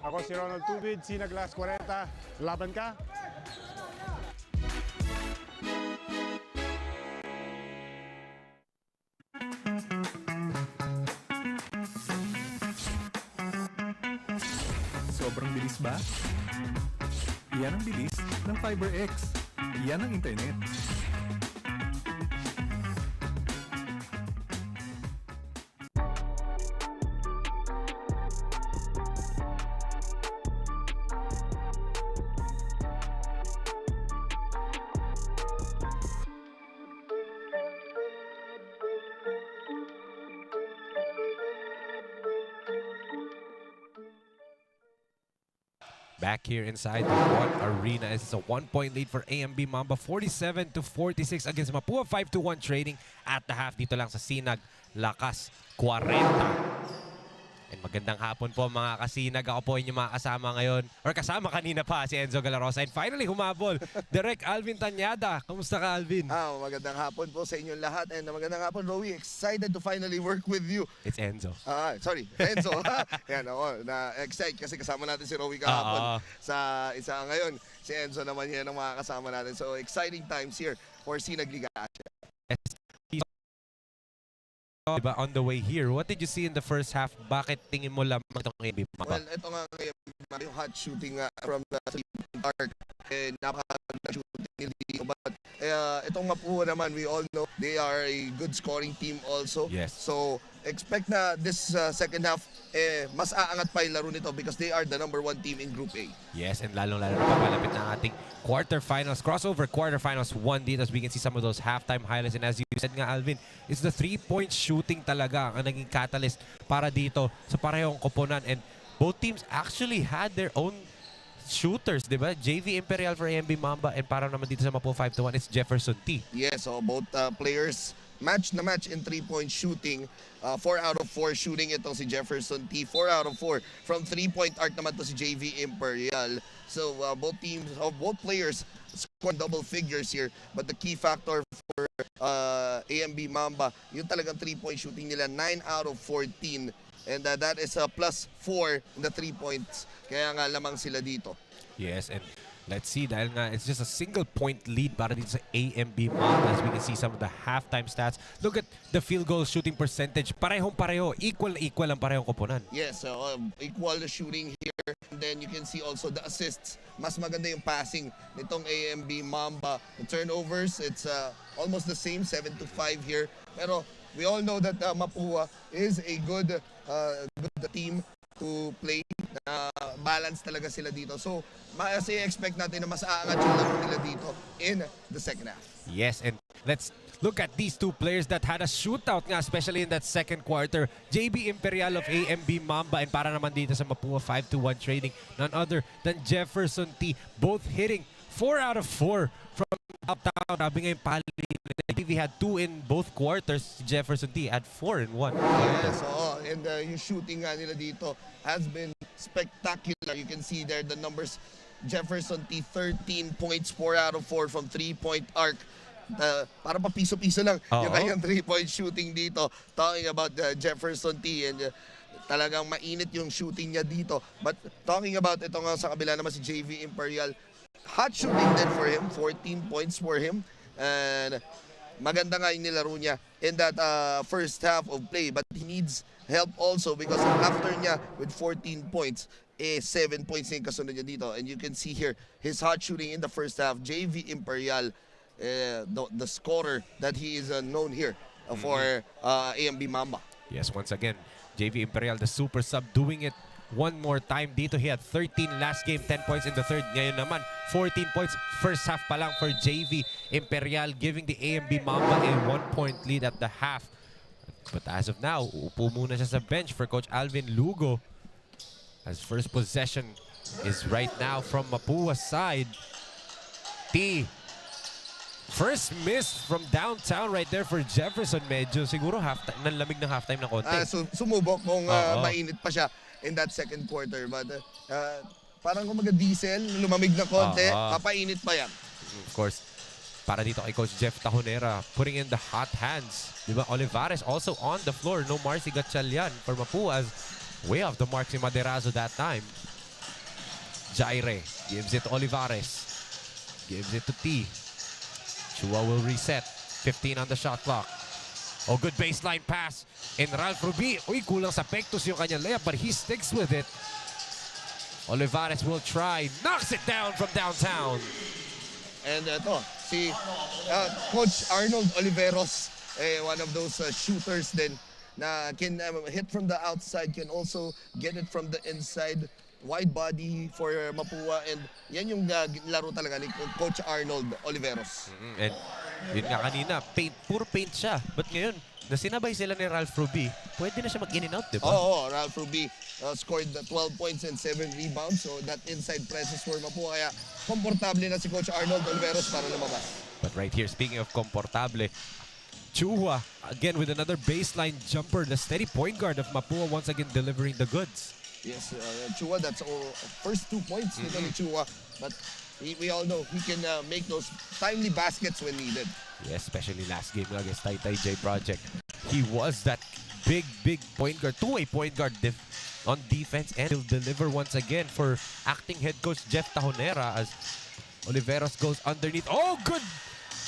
Ako si Ronald Tubid, SINAG LAKAS 40. Laban ka? Sobrang bilis ba? Yan ang bilis ng FiberX. Yan ang internet. Back here inside the One Arena, it's a 1-point lead for AMB Mamba, 47-46 against Mapua, 5-1 trading at the half dito lang sa Sinag Lakas 40. And magandang hapon po mga kasinag. Ako po inyong mga kasama ngayon, or kasama kanina pa, si Enzo Galarosa. And finally, humabol, Direk Alvin Tanyada. Kamusta ka, Alvin? Magandang hapon po sa inyong lahat. And magandang hapon, Rowie. Excited to finally work with you. It's Enzo. Sorry, Enzo. Yan ako, na-excite kasi kasama natin si Rowie kahapon sa isa ngayon. Si Enzo naman yan ang mga kasama natin. So exciting times here for SINAG Liga Asya. Diba, on the way here, what did you see in the first half? Bakit tingin mo lamang itong AMB Mamba? Well, ito nga yung hot shooting from the dark. Napaka shooting nila. But itong Mapua naman, we all know they are a good scoring team also. Yes. So expect na this second half, mas aangat pa yung laro nito because they are the #1 team in Group A. Yes, and lalong-lalo na papalapit na ating quarterfinals, crossover quarterfinals 1 dito as we can see some of those halftime highlights. And as you said nga, Alvin, it's the 3-point shooting talaga ang naging catalyst para dito sa parehong koponan. And both teams actually had their own shooters, di ba? JV Imperial for AMB Mamba and para naman dito sa Mapua 5-1, it's Jefferson T. Yes, so both players match na match in 3-point shooting. 4 out of 4 shooting itong si Jefferson T. 4 out of 4 from 3-point arc naman to si JV Imperial. So both teams, both players scored double figures here. But the key factor for AMB Mamba, yung talagang 3-point shooting nila, 9 out of 14. And that is a +4 in the 3 points. Kaya nga lamang sila dito. Yes, and let's see, dahil nga it's just a single point lead para dito sa AMB Mamba. As we can see some of the halftime stats. Look at the field goal shooting percentage. Parehong-pareho. Equal ang parehong koponan. Yes, equal shooting here. And then you can see also the assists. Mas maganda yung passing nitong AMB Mamba. The turnovers, it's almost the same, 7-5 here. Pero we all know that Mapua is a good team to play. Balance talaga sila dito. So, kasi expect natin na mas aangat yung laro nila dito in the second half. Yes, and let's look at these two players that had a shootout nga, especially in that second quarter. JB Imperial of AMB Mamba, and para naman dito sa Mapua 5-1 trading, none other than Jefferson T. Both hitting 4 out of 4 from uptown. Sabi nga yung pali, we had 2 in both quarters. Jefferson T had 4 in 1. Yes, and yung shooting nga nila dito has been spectacular. You can see there the numbers. Jefferson T, 13 points, 4 out of 4 from 3-point arc. Para pa piso-piso lang yung kanyang 3-point shooting dito. Talking about Jefferson T, and talagang mainit yung shooting niya dito. But talking about ito nga sa kabila naman si JV Imperial, hot shooting din for him, 14 points for him. And maganda nga yung nilaro niya in that first half of play, but he needs help also because after niya with 14 points, 7 points yung kasunod niya dito. And you can see here his hot shooting in the first half. JV Imperial, the scorer that he is known here for AMB Mamba. Yes, once again, JV Imperial, the super sub, doing it one more time dito. He had 13 last game, 10 points in the third. Ngayon naman, 14 points first half pa lang for JV Imperial, giving the AMB Mamba a 1-point lead at the half. But as of now, upo muna siya sa bench for Coach Alvin Lugo. As first possession is right now from Mapua's side. T. First miss from downtown right there for Jefferson. Medyo siguro nanlamig ng halftime ng konti. Sumubok kung mainit pa siya in that second quarter. But parang kung diesel, lumamig na konti, papainit pa yan. Of course, para dito kay Coach Jeff Tahonera, putting in the hot hands. Diba? Olivares also on the floor. No Marcy Gatchalian for Mapua, as way off the mark si Maderazo that time. Jaire gives it to Olivares. Gives it to T. Chua will reset. 15 on the shot clock. Oh, good baseline pass. And Ralph Ruby, uy, kulang sa pektos yung kanyang layup, but he sticks with it. Olivares will try. Knocks it down from downtown. And ito, si Coach Arnold Oliveros, one of those shooters din na can hit from the outside, can also get it from the inside. Wide body for Mapua, and yan yung laro talaga ni Coach Arnold Oliveros. And yun nga kanina, puro paint siya. But ngayon, na sinabay sila ni Ralph Ruby, pwede na siya mag-in and out, di ba? Oo, Ralph Ruby scored 12 points and 7 rebounds. So that inside presence for Mapua, kaya komportable na si Coach Arnold Oliveros para lumabas. But right here, speaking of komportable, Chua, again with another baseline jumper, the steady point guard of Mapua once again delivering the goods. Yes, Chua, that's first 2 points nito ni Chua. But we all know he can make those timely baskets when needed. Yeah, especially last game against Taytay J Project. He was that big point guard, two-way point guard on defense, and he'll deliver once again for acting head coach Jeff Tahonera as Oliveros goes underneath. Oh, good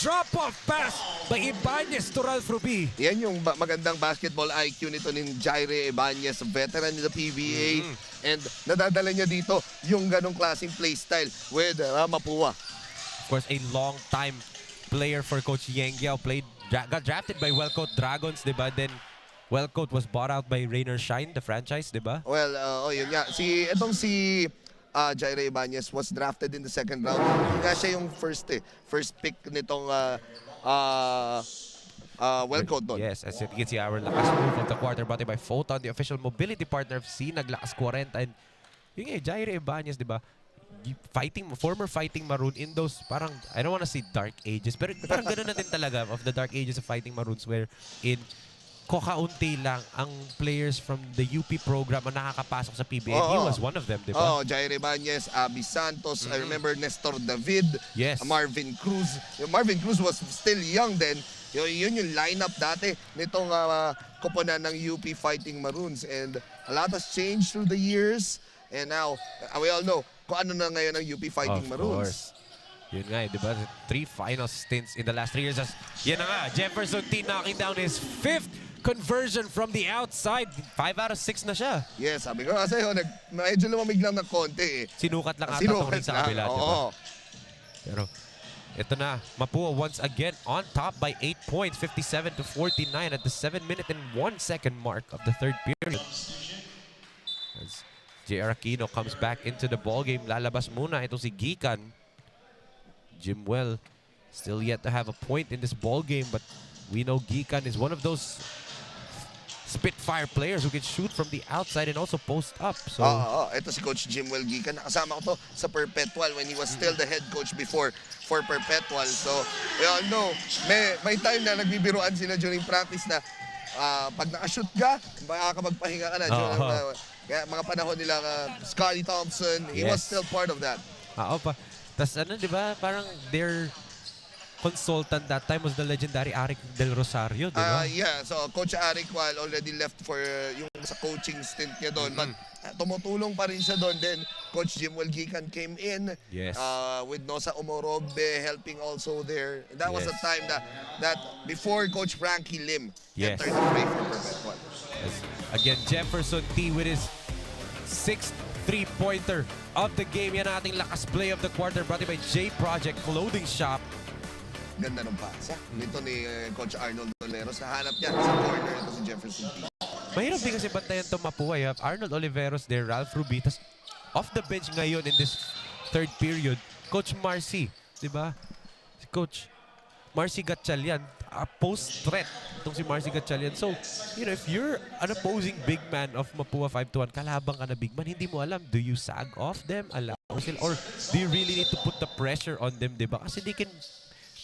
drop-off pass by Ibanez to Ralph Ruby. Yan yung magandang basketball IQ nito ni Jaire Ibanez, veteran ni the PBA. And nadadala niya dito yung ganong klaseng play style with Mapua. Of course, a long-time player for Coach Yengiao. Got drafted by Wellcoat Dragons, diba? Then Wellcoat was bought out by Rainer Shine, the franchise, diba? Well, yun nga. Itong si Jaire Ibanez was drafted in the second round. Kaya siya yung first pick nitong Wellcoat doon. Yes, as you can see, our lakas move of the quarter brought by Photon, the official mobility partner of SINAG Lakas Kwarenta. And yung Jaire Ibanez, di ba? former Fighting Maroon in those parang, I don't want to say dark ages, pero parang gano'n na din talaga of the dark ages of Fighting Maroons where in kakaunti lang ang players from the UP program ang nakakapasok sa PBA. He was one of them, di ba? Oh, Jair Ibanez, Abby Santos, I remember Nestor David, Yes. Marvin Cruz. Marvin Cruz was still young then. Yun yung lineup dati nitong koponan ng UP Fighting Maroons. And a lot has changed through the years. And now, we all know kung ano na ngayon ang UP Fighting Maroons. Yun nga, di ba? 3 final stints in the last 3 years. Yan na nga, Jefferson T knocking down his 5th conversion from the outside. 5 out of 6 na siya. Yes, sabi ko kasi medyo lumamig lang ng konti eh. Sinukat lang ata itong rin sa kabila, di ba? Pero ito na, Mapua once again on top by 8 points, 57-49 at the 7-minute and 1-second mark of the third period. As J.R. Aquino comes back into the ballgame, lalabas muna ito si Gikan. Jimwell still yet to have a point in this ballgame, but we know Gikan is one of those Spitfire players who can shoot from the outside and also post up. So, ito si Coach Jimwell Gikan. Nakasama ko to sa Perpetual when he was still the head coach before for Perpetual. So, we all know, may time na nagbibiruan sila during practice na pag nakashoot ka, makakapagpahinga ka na. Kaya mga panahon nila, Scotty Thompson, he was still part of that. Tas ano, di ba? Parang their consultant that time was the legendary Arik Del Rosario, di ba? Yeah, so Coach Arik already left for yung sa coaching stint niya doon. But tumutulong pa rin siya doon. Then Coach Jimwell Gikan came in with Nosa Umorobe helping also there. That was a time that before Coach Frankie Lim entered the fray for Perpetual. Again, Jefferson T with his 6th three-pointer of the game. Yan ang ating lakas play of the quarter brought to you by J Project Clothing Shop. Ganda ng pasa. Nito ni Coach Arnold Oleros. Nahanap niya sa corner ito si Jefferson T. Mahirap din kasi bantayan itong Mapua. You have Arnold Oliveros there, Ralph Rubitas. Off the bench ngayon in this third period, Coach Marcy. Diba? Si Coach Marcy Gatchalian. Post threat itong si Marcy Gatchalian. So, you know, if you're an opposing big man of Mapua 5-1, kalabang ka na big man, hindi mo alam, do you sag off them? Or do you really need to put the pressure on them, diba? Kasi they can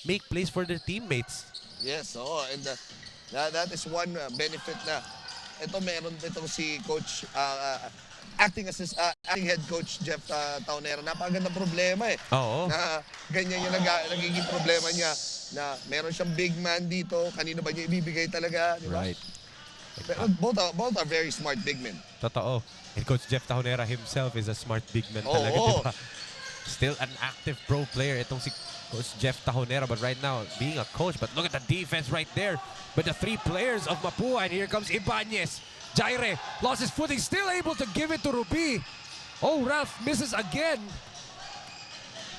make plays for their teammates. Yes, and that is one benefit na ito meron itong si Coach acting head coach Jeff Taunera. Napakaganda problema eh. Na ganyan yung nagiging problema niya na meron siyang big man dito, kanino ba niya ibibigay talaga, di ba? Right. Pero both are very smart big men. Totoo. And Coach Jeff Taunera himself is a smart big man talaga, di ba? Still an active pro player itong si Coach Jeff Tajonera, but right now being a coach. But look at the defense right there with the 3 players of Mapua. And here comes Ibanez. Jaire lost his footing, still able to give it to Ruby. Oh, Ralph misses again.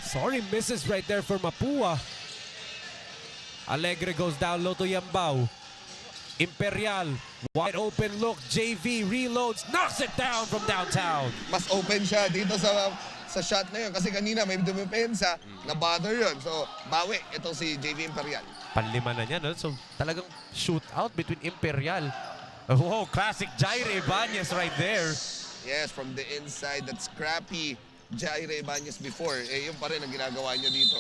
Sorry, misses right there for Mapua. Alegre goes down low to Yambao. Imperial, wide open look. JV reloads, knocks it down from downtown. Mas open siya dito sa shot na yun. Kasi kanina may dumipensa, na-bother yun. So, bawi. Ito si JV Imperial. Panlima na niya, no? So, talagang shootout between Imperial. Oh, classic Jaire Ibanez right there. Yes, from the inside. That scrappy Jaire Ibanez before. Yun pa rin ang ginagawa niya dito.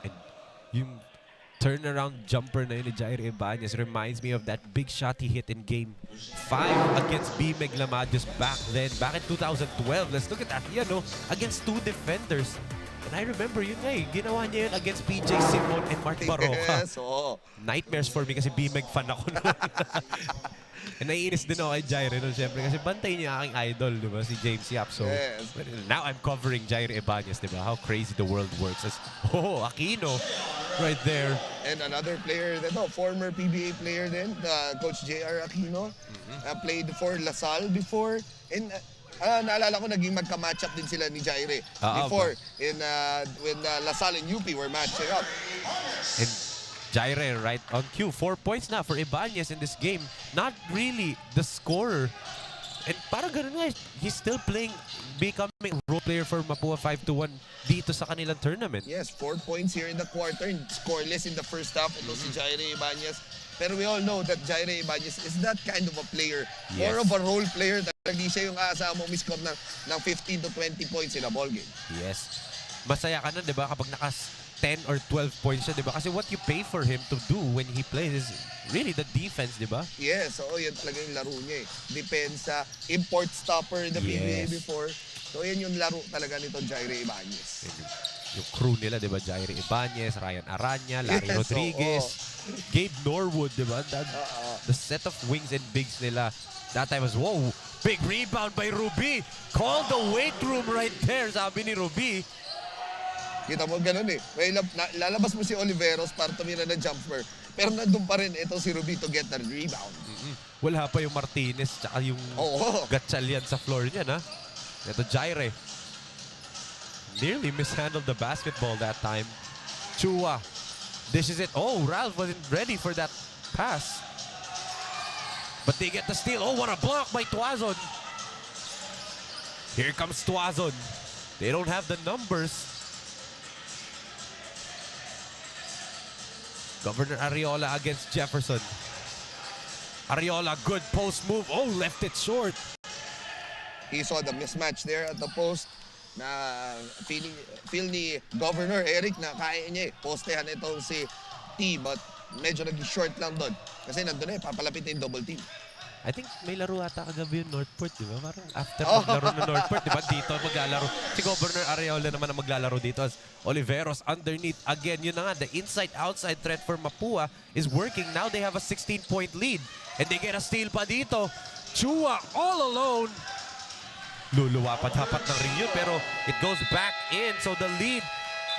And yung turnaround jumper na yun ni Jaire Ibanez reminds me of that big shot he hit in Game 5 against B. Meglamadios back then, back in 2012. Let's look at that, you know, against 2 defenders. And I remember yun nga ginawa niya yun against PJ Simon and Mark Baroka. Yes, Nightmares for me kasi B-Meg fan ako noon. And naiinis din ako kay Jaire nun, syempre, kasi bantay niya aking idol, di ba, si James Yap. So, now I'm covering Jaire Ibanez, di ba? How crazy the world works. As, Aquino right there. And another player, former PBA player din, Coach JR Aquino. Played for LaSalle before. And naalala ko, naging magka-match up din sila ni Jaire before when LaSalle and UP were matching up. And Jaire right on cue. 4 points na for Ibanez in this game. Not really the scorer. And parang ganun nga, he's still playing, becoming a role player for Mapua 5-1 dito sa kanilang tournament. Yes, 4 points here in the quarter. Scoreless in the first half. Ito si Jaire Ibanez. Pero we all know that Jaire Ibanez is that kind of a player. More of a role player than Hindi siya yung asa mo miscore ng 15 to 20 points in a ball game. Yes. Masaya ka na, di ba, kapag 10 or 12 points siya, di ba? Kasi what you pay for him to do when he plays is really the defense, di ba? Yes, oo, yan talaga yung laro niya eh. Depensa, import stopper in the PBA before. So yan yung laro talaga nito, Jaire Ibanez. Yung crew nila, di ba? Jaire Ibanez, Ryan Aranya, Larry Rodriguez, Gabe Norwood, di ba? The set of wings and bigs nila. That time was, whoa, big rebound by Ruby. Call the weight room right there, sabi ni Ruby. Kita mo ganun eh. May lalabas mo si Oliveros para tumira ng jumper. Pero nandun pa rin ito si Ruby to get the rebound. Wala pa yung Martinez tsaka yung Gatchalian sa floor niya, na. Ito Jaire. Nearly mishandled the basketball that time. Chua. This is it. Oh, Ralph wasn't ready for that pass. But they get the steal. Oh, what a block by Tuazon. Here comes Tuazon. They don't have the numbers. Governor Arreola against Jefferson. Arreola, good post move. Oh, left it short. He saw the mismatch there at the post na feel ni Governor Eric na kaya niya eh. Postehan itong si T, but medyo nag-short lang doon. Kasi nandun eh, papalapitin yung double team. I think may laro ata kagabi yung Northport, di ba? Parang after maglaro ng Northport, di ba? Dito maglalaro. Si Governor Arreola naman ang maglalaro dito as Oliveros underneath. Again, yun na nga, the inside-outside threat for Mapua is working. Now they have a 16-point lead. And they get a steal pa dito. Chua all alone. Luluwapat-hapat ng ring yun, pero it goes back in. So the lead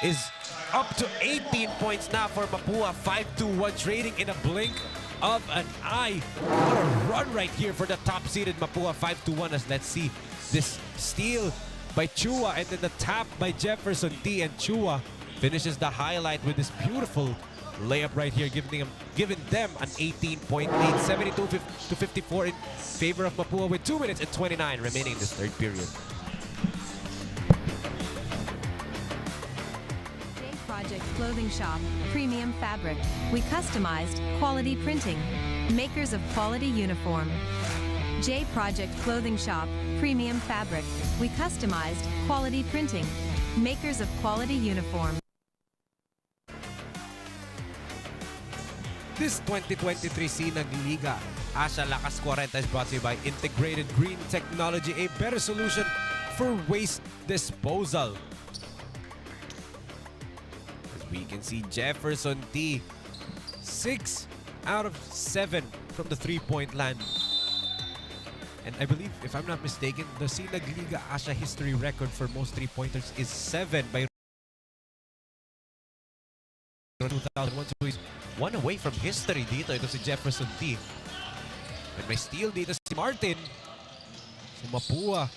is up to 18 points now for Mapua. 5-2-1 trading in a blink of an eye. What a run right here for the top-seeded Mapua. 5-1 as let's see this steal by Chua and then the tap by Jefferson T, and Chua finishes the highlight with this beautiful layup right here, giving them an 18-point lead. 72-54 in favor of Mapua with 2 minutes and 29 remaining in this third period. Project Clothing Shop, Premium Fabric. We customized quality printing. Makers of quality uniform. J Project Clothing Shop, Premium Fabric. We customized quality printing. Makers of quality uniform. This 2023 SINAG Liga Asya Lakas Kwarenta is brought to you by Integrated Green Technology, a better solution for waste disposal. We can see Jefferson T, 6 out of 7 from the three-point line. And I believe, if I'm not mistaken, the SINAG Liga Asya history record for most three-pointers is 7 by 2001. So he's one away from history dito. Ito si Jefferson T. And may steal dito si Martin. Si Mapua.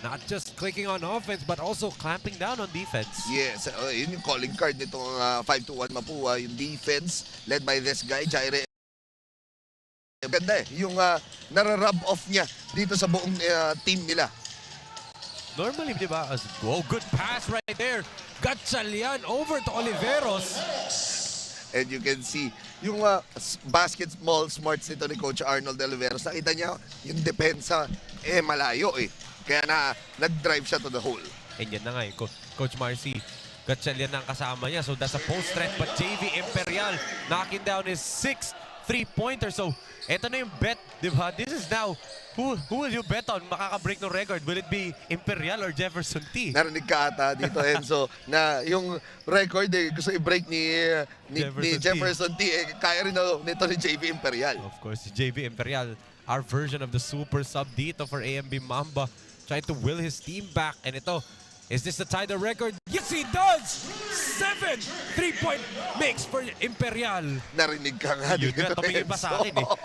Not just clicking on offense, but also clamping down on defense. Yes, yun yung calling card nitong 5-1 Mapua. Yung defense led by this guy, Jaire. Ganda eh, yung nara-rub off niya dito sa buong team nila. Normally, di ba? Oh, good pass right there. Gatchalian over to Oliveros. And you can see yung basketball smarts nito ni Coach Arnold Oliveros. Nakita niya yung depensa malayo eh. Kaya nag-drive siya to the hole. And yan na nga eh, Coach Marcy. Gatchalian ang kasama niya. So that's a post threat. But JV Imperial knocking down his 6th three-pointer. So eto na yung bet, di ba? This is now, who will you bet on makaka-break ng record? Will it be Imperial or Jefferson T? Narinig ka ata dito, Enzo, na yung record gusto i-break ni Jefferson T. Kaya rin nito ni JV Imperial. Of course, si JV Imperial, our version of the super sub dito for AMB Mamba. Trying to will his team back. And ito, is this to tie the record? Yes, he does! 7 3-point makes for Imperial. Narinig ka nga Yun dito, nga, tumingin pa sa akin eh. Enzo.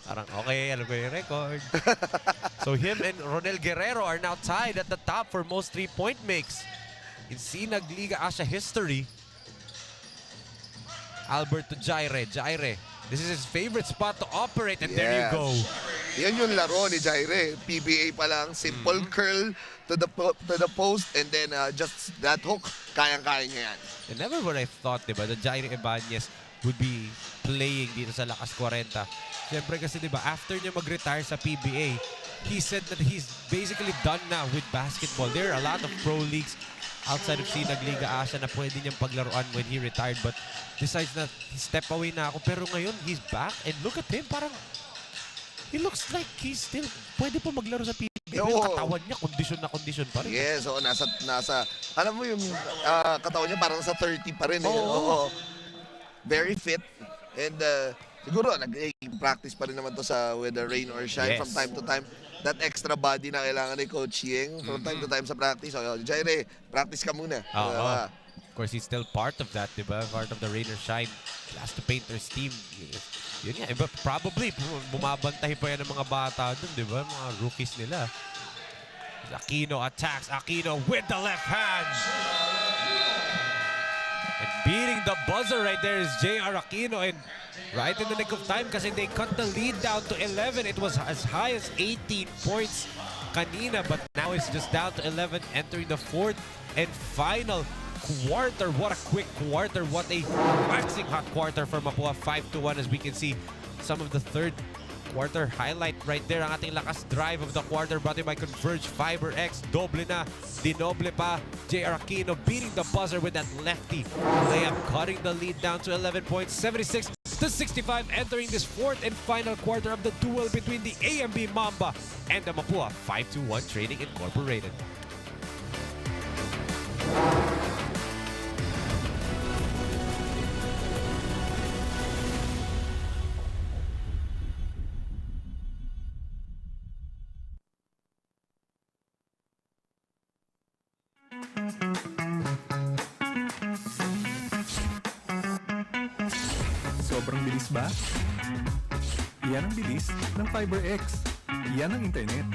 Parang, okay, alam ko yung record. So him and Ronel Guerrero are now tied at the top for most 3-point makes in SINAG Liga Asya history. Alberto Jaire. This is his favorite spot to operate, and there you go. Yan yung laro ni Jaire. PBA pa lang, simple curl to the post, and then just that hook, kayang-kaya niya yan. And never would I thought, diba, that Jaire Ibanez would be playing dito sa Lakas 40. Siyempre kasi diba, after niya mag-retire sa PBA, he said that he's basically done now with basketball. There are a lot of pro leagues outside of SINAG Liga Asya na pwede niyang paglaruan when he retired, but decides na step away na ako. Pero ngayon, he's back and look at him, parang he looks like he's still pwede po maglaro sa PBA. Yung katawan niya, kondisyon pa rin. Yes, oo, nasa, alam mo yung katawan niya parang sa 30 pa rin. Oo. Very fit. And siguro, nag-practice pa rin naman to with the rain or shine from time to time. That extra body na kailangan ni Coach Ying from time to time sa practice. So, Jaire, practice ka muna. Of course, he's still part of that, diba? Part of the rain or shine. Last to Painters team. Yun nga, iba, probably bumabantay pa yan ng mga bata dun, diba? Mga rookies nila. Aquino attacks. Aquino with the left hand. And beating the buzzer right there is J.R. Aquino. And right in the nick of time kasi they cut the lead down to 11. It was as high as 18 points kanina, but now it's just down to 11 entering the fourth and final quarter. What a quick quarter. What a waxing hot quarter for Mapua. 5-1 as we can see some of the third quarter highlight right there. Ang ating lakas drive of the quarter brought to you by Converge Fiber X. Doble na, dinoble pa. J.R. Aquino beating the buzzer with that lefty layup, cutting the lead down to 11 points. 76-65 entering this fourth and final quarter of the duel between the AMB Mamba and the Mapua 5-1 Trading Incorporated. Sobrang bilis ba? Yan ang bilis ng Fiber X. Yan ang internet.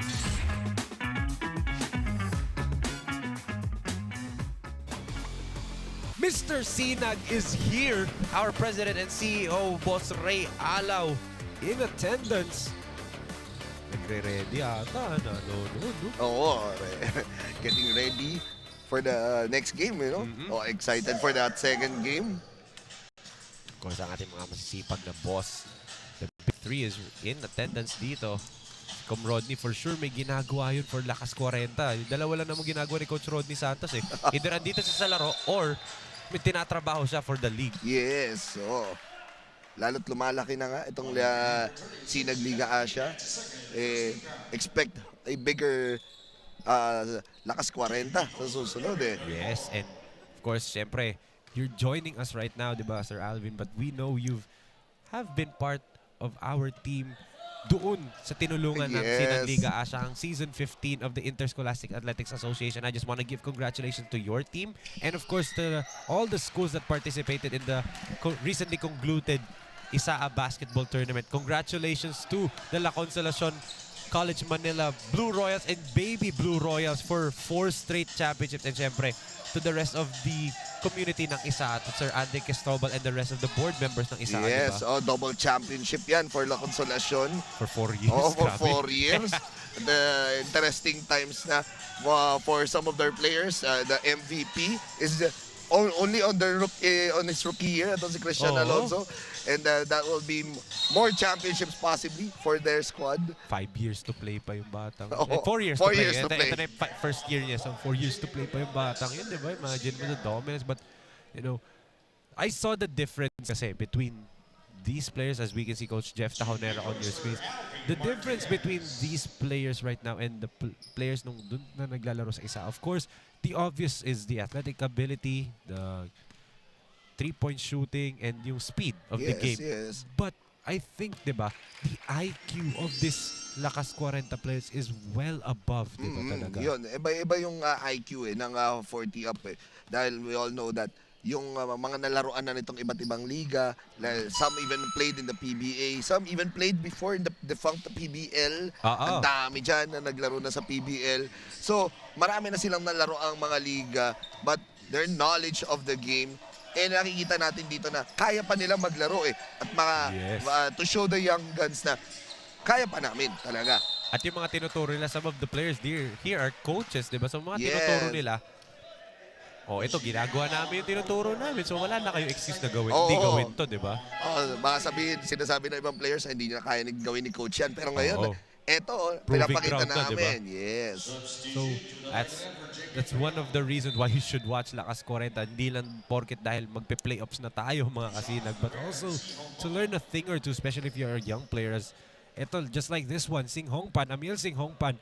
Mr. Sinag is here. Our President and CEO, Boss Ray Alaw, in attendance. Nagre-ready ata. Nanonood. Oo, getting ready for the next game, you know? Oh, excited for that second game. Of course, ang ating mga masisipag na boss. The Big Three is in attendance dito. Com Rodney, for sure, may ginagawa yun for Lakas 40. Yung dalawa lang namang ginagawa ni Coach Rodney Santos eh. Either andito siya sa laro or may tinatrabaho siya for the league. Yes, oo. Lalo't lumalaki na nga itong SINAG Liga Asya. Expect a bigger Lakas 40 sa susunod eh. Yes, and of course, syempre, you're joining us right now, di ba, Sir Alvin? But we know you have been part of our team doon sa tinulungan ng SINAG Liga Asya, ang Season 15 of the Interscholastic Athletics Association. I just want to give congratulations to your team and of course to all the schools that participated in the recently concluded ISAA basketball tournament. Congratulations to the La Consolacion College Manila Blue Royals and Baby Blue Royals for 4 straight championships, and syempre to the rest of the community ng ISAA, to Sir Andy Cristobal and the rest of the board members ng ISAA. Yes, diba? Double championship yan for La Consolacion. For 4 years. Oh, for 4 years. The interesting times na for some of their players, the MVP is only on his rookie year, ito si Christian Alonso. And that will be more championships possibly for their squad. 5 years to play pa yung batang. 4 4 years to play. years to play. Ito na yung first year niya. So 4 years to play pa yung batang yun, di ba? Imagine mo the dominance. But, you know, I saw the difference kasi between these players, as we can see Coach Jeff Tajonera on your screens. The difference between these players right now and the players nung dun na naglalaro sa isa. Of course, the obvious is the athletic ability, the 3-point shooting, and yung speed of the game. Yes. But I think, diba, the IQ of this Lakas 40 players is well above, diba talaga? Yun, iba yung IQ ng 40 up eh. Dahil we all know that yung mga nalaruan na nitong iba't ibang liga, some even played in the PBA, some even played before in the defunct PBL. Ang dami dyan na naglaro na sa PBL. So, marami na silang nalaro ang mga liga, but their knowledge of the game, nakikita natin dito na kaya pa nila maglaro eh. At to show the young guns na kaya pa namin talaga. At yung mga tinuturo nila, some of the players here are coaches, diba? So, mga tinuturo nila, Oh, ito, ginagawa namin yung tinuturo namin. So, wala na kayong excuse na gawin. Oo. Hindi gawin to, di ba? Baka sabihin, sinasabi ng ibang players na hindi na kaya gawin ni coach yan. Pero ngayon, Oo. eto, Proving pinapakita ground na, diba? namin. Yes. So, that's one of the reasons why you should watch Lakas Kwarenta. Hindi lang porket dahil magpe-playoffs na tayo mga kasinag, but also to learn a thing or two, especially if you're a young player. Ito, just like this one, Amil Singhongpan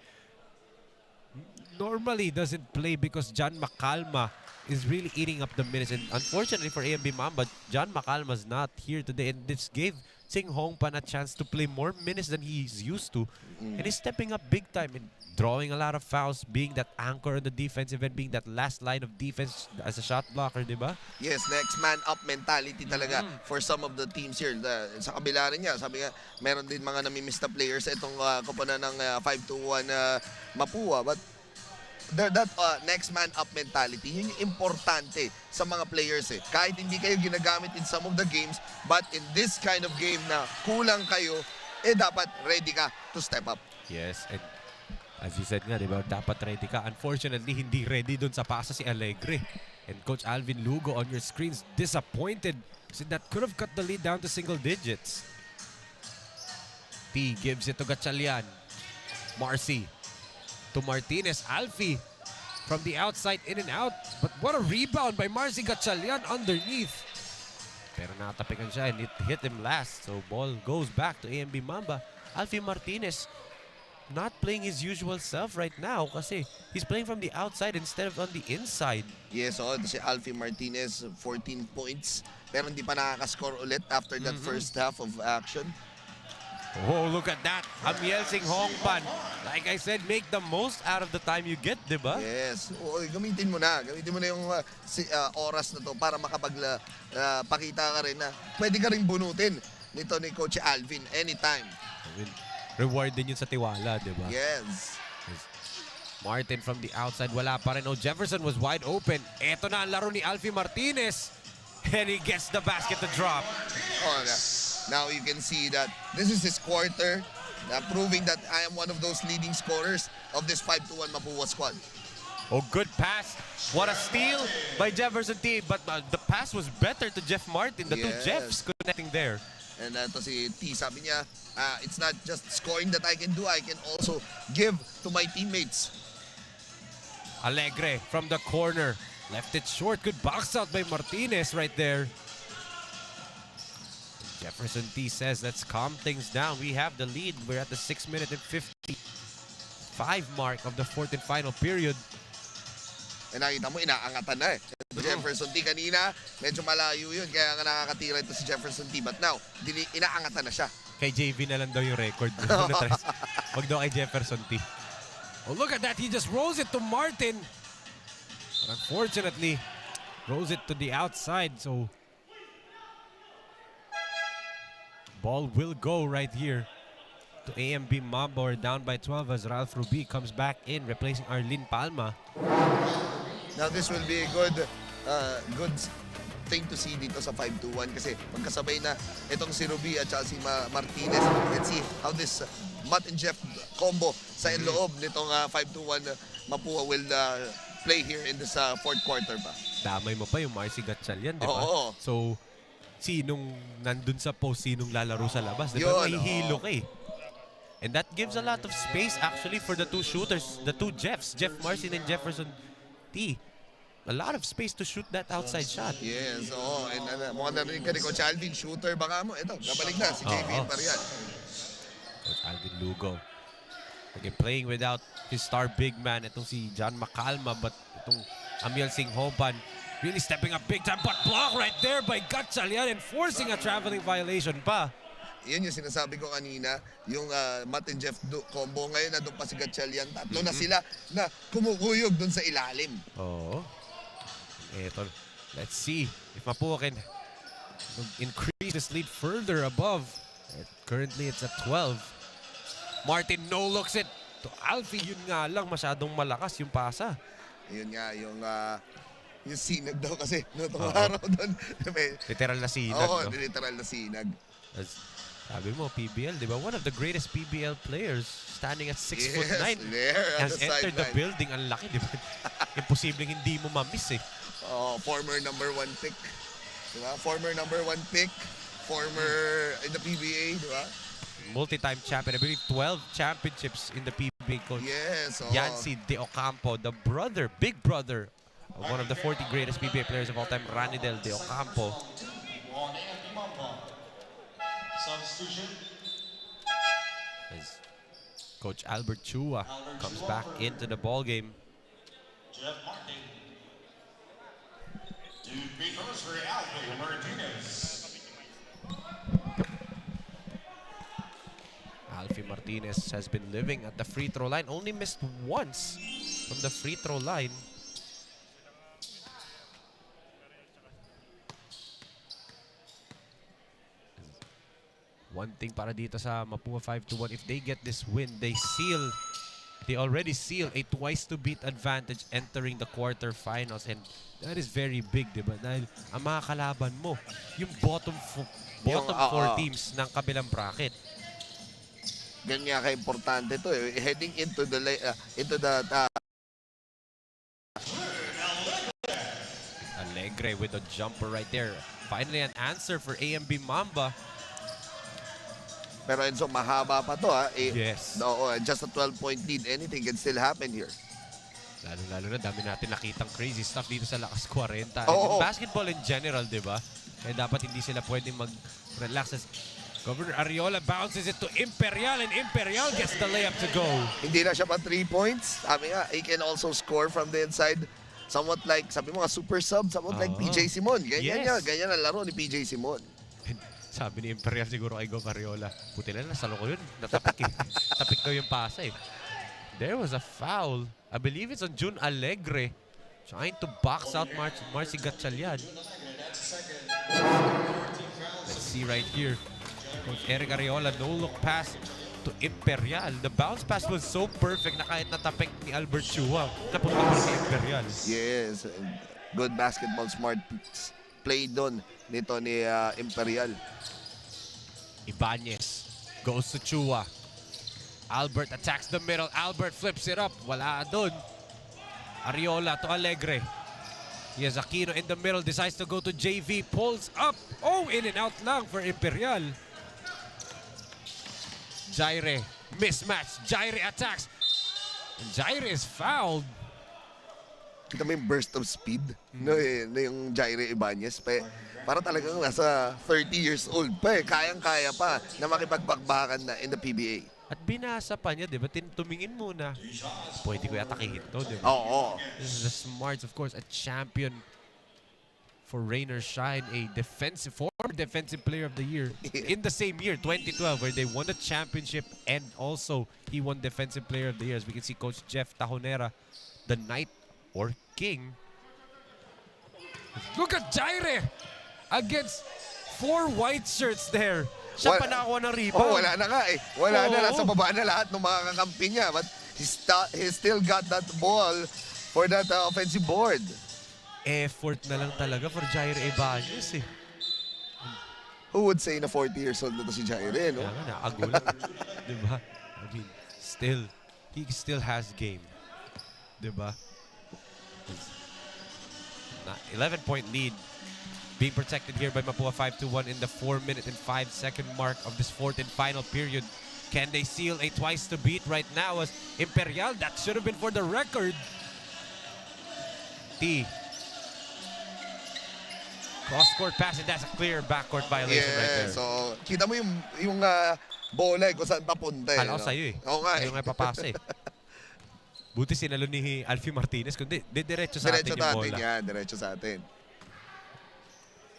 normally doesn't play because John Macalma is really eating up the minutes. And unfortunately for AMB Mamba, John Macalma's not here today. And this gave Singhongpan a chance to play more minutes than he's used to. And he's stepping up big time and drawing a lot of fouls, being that anchor on the defensive and being that last line of defense as a shot blocker, di ba? Yes, next man up mentality talaga for some of the teams here. Sa kabila rin niya, sabi nga, meron din mga namimiss na players sa itong koponan ng 5-2-1 Mapua. But that next man up mentality, yun yung importante sa mga players eh. Kahit hindi kayo ginagamit in some of the games, but in this kind of game na kulang kayo, dapat ready ka to step up. Yes, and as you said nga, di ba, dapat ready ka. Unfortunately, hindi ready dun sa pasa si Alegre. And Coach Alvin Lugo on your screens, disappointed. So that could have cut the lead down to single digits. T gives it to Gatchalian. Marcy to Martinez. Alfie from the outside, in and out. But what a rebound by Marcy Gatchalian underneath. Pero natapikan siya and it hit him last. So ball goes back to AMB Mamba. Alfie Martinez not playing his usual self right now kasi he's playing from the outside instead of on the inside. Yes, si Alfie Martinez, 14 points. Pero hindi pa nakaka-score ulit after that first half of action. Oh, look at that. Amiel Singhongpan. Like I said, make the most out of the time you get, di ba? Yes. Gamitin mo na. Gamitin mo na yung oras na to para makapagpakita ka rin na pwede ka rin bunutin nito ni Coach Alvin anytime. Reward din yun sa tiwala, di ba? Yes. Martin from the outside, wala pa rin. Oh, Jefferson was wide open. Eto na ang laro ni Alfie Martinez. And he gets the basket to drop. Now you can see that this is his quarter, proving that I am one of those leading scorers of this 5-2-1 Mapua squad. Oh, good pass. What a steal by Jefferson T. But the pass was better to Jeff Martin. The two Jeffs connecting there. And to si T, sabi niya, it's not just scoring that I can do, I can also give to my teammates. Alegre from the corner. Left it short. Good box out by Martinez right there. Jefferson T says, let's calm things down. We have the lead. We're at the 6-minute and 55 mark of the fourth and final period. Nakita mo, inaangatan na eh. Jefferson T kanina, medyo malayo yun. Kaya nga nakakatira ito si Jefferson T. But now, inaangatan na siya. Kay JV na lang daw yung record. Wag daw kay Jefferson T. Oh, look at that. He just rolls it to Martin. But unfortunately, rolls it to the outside. So, ball will go right here to AMB Mamba. We're down by 12 as Ralph Ruby comes back in, replacing Arlene Palma. Now this will be a good thing to see dito sa 5-2-1 kasi magkasabay na itong si Ruby at si Martinez. Let's see how this Matt and Jeff combo sa loob nitong 5-2-1 Mapua will play here in this fourth quarter pa. Damay mo pa yung Marcy Gatchalian, di ba? Oo. So, sinong nandun sa post, sinong lalaro sa labas, di ba? May hilo ka eh. And that gives a lot of space actually for the two shooters, the two Jeffs, Jeff Marcin and Jefferson T. A lot of space to shoot that outside shot. Yes, and mukhang narinig ka ni Coach Alvin, shooter baka mo. Ito, nabalik na si JV Parian. Coach Alvin Lugo. Okay, playing without his star big man, itong si John Macalma, but itong Amiel Singhongpan really stepping up big time, but block right there by Gatchalian and forcing a traveling violation pa. Yun yung sinasabi ko kanina, yung Matt and Jeff combo ngayon na doon pa si Gatchalian. Tatlo na sila na kumukuyog doon sa ilalim. Oo. Eto, let's see if Mapua can increase this lead further above. Currently, it's at 12. Martin no-looks it to Alfie. Yun nga lang, masyadong malakas yung pasa. Yun nga, yung sinag daw kasi noong araw doon. Literal na sinag, Oo, no? literal na sinag. Sabi mo, PBL, di ba? One of the greatest PBL players standing at 6'9" there has entered the building. Ang laki, di ba? imposibleng hindi mo ma-miss eh. Former number 1 pick. Diba? Former number 1 pick. Former in the PBA, diba? Multi-time champion. I believe 12 championships in the PBA, coach. Yes. Yancy De Ocampo, the brother, big brother, of one of the 40 greatest PBA players of all time, Ranidel De Ocampo. As Coach Albert Chua comes back into the ball game. Alfie Martinez has been living at the free throw line, only missed once from the free throw line. One thing para dito sa Mapua 5-1, if they get this win, they already seal a twice-to-beat advantage entering the quarterfinals, and that is very big, diba? Dahil ang mga kalaban mo, yung bottom four teams ng kabilang bracket. Ganyan ka-importante to eh. Heading into the Alegre with a jumper right there. Finally an answer for AMB Mamba. Pero Enzo, mahaba pa to ha. Yes. No, just a 12-point lead. Anything can still happen here. Lalo na, dami natin nakitang crazy stuff dito sa Lakas 40. Oo. Basketball in general, di ba? Kaya dapat hindi sila pwedeng mag-relax. Governor Ariola bounces it to Imperial, and Imperial gets the layup to go. Hindi na siya pa 3 points. Sabi nga, he can also score from the inside. Somewhat like, sabi mo nga, super sub, somewhat like PJ Simon. Ganyan Yes. ganyan ang laro ni PJ Simon. Sabi ni Imperial siguro kay Gov Ariola, puti na nasalo ko yun. Natapik eh. Tapik daw yung pasa eh. There was a foul. I believe it's on June Alegre. Trying to box out Marcy Gatchalian. Let's see right here. Coach Eric Ariola, no-look pass to Imperial. The bounce pass was so perfect na kahit natapik ni Albert Chua, napunta pa si Imperial. Yes. Good basketball, smart play doon nito ni Imperial. Ibanez goes to Chua. Albert attacks the middle. Albert flips it up. Wala doon. Ariola to Alegre. He has Aquino in the middle. Decides to go to JV. Pulls up. Oh, in and out lang for Imperial. Jaire. Mismatch. Jaire attacks. And Jaire is fouled. Kita mo yung burst of speed no, yung Jaire Ibanez. Para talagang nasa 30 years old pa eh. Kayang-kaya pa na makipagbakbakan na in the PBA. At binasa pa niya, di ba? Tumingin muna. Pwede ko yatakihin to, di ba? Oo. This is the smarts, of course. A champion for Rain or Shine. A former defensive player of the year. In the same year, 2012, where they won the championship and also he won defensive player of the year. As we can see, Coach Jeff Tajonera, the Knight or King. Look at Jaire against 4 white shirts there. Siya pa nakakuha ng rebound. Wala na nga eh. Wala na. Nasa baba na lahat ng mga kakampi niya. But he still got that ball for that offensive board. Effort na lang talaga for Jaire Ibanez eh. Who would say na 40 years old na to si Jaire, no? Kaya nga, naagul. Diba? I mean, he still has game. Diba? 11-point lead. Being protected here by Mapua 5-1 in the 4-minute and 5-second mark of this 4th and final period. Can they seal a twice-to-beat right now as Imperial? That should have been for the record. T. Cross-court pass, and that's a clear backcourt violation right there. So, kita mo yung bola kung saan papunta eh. Kala ko sa'yo eh. Oo nga eh. Sa'yo nga papasa eh. Buti sinalo ni Alfie Martinez, kundi diretso sa atin yung bola. Diretso sa atin.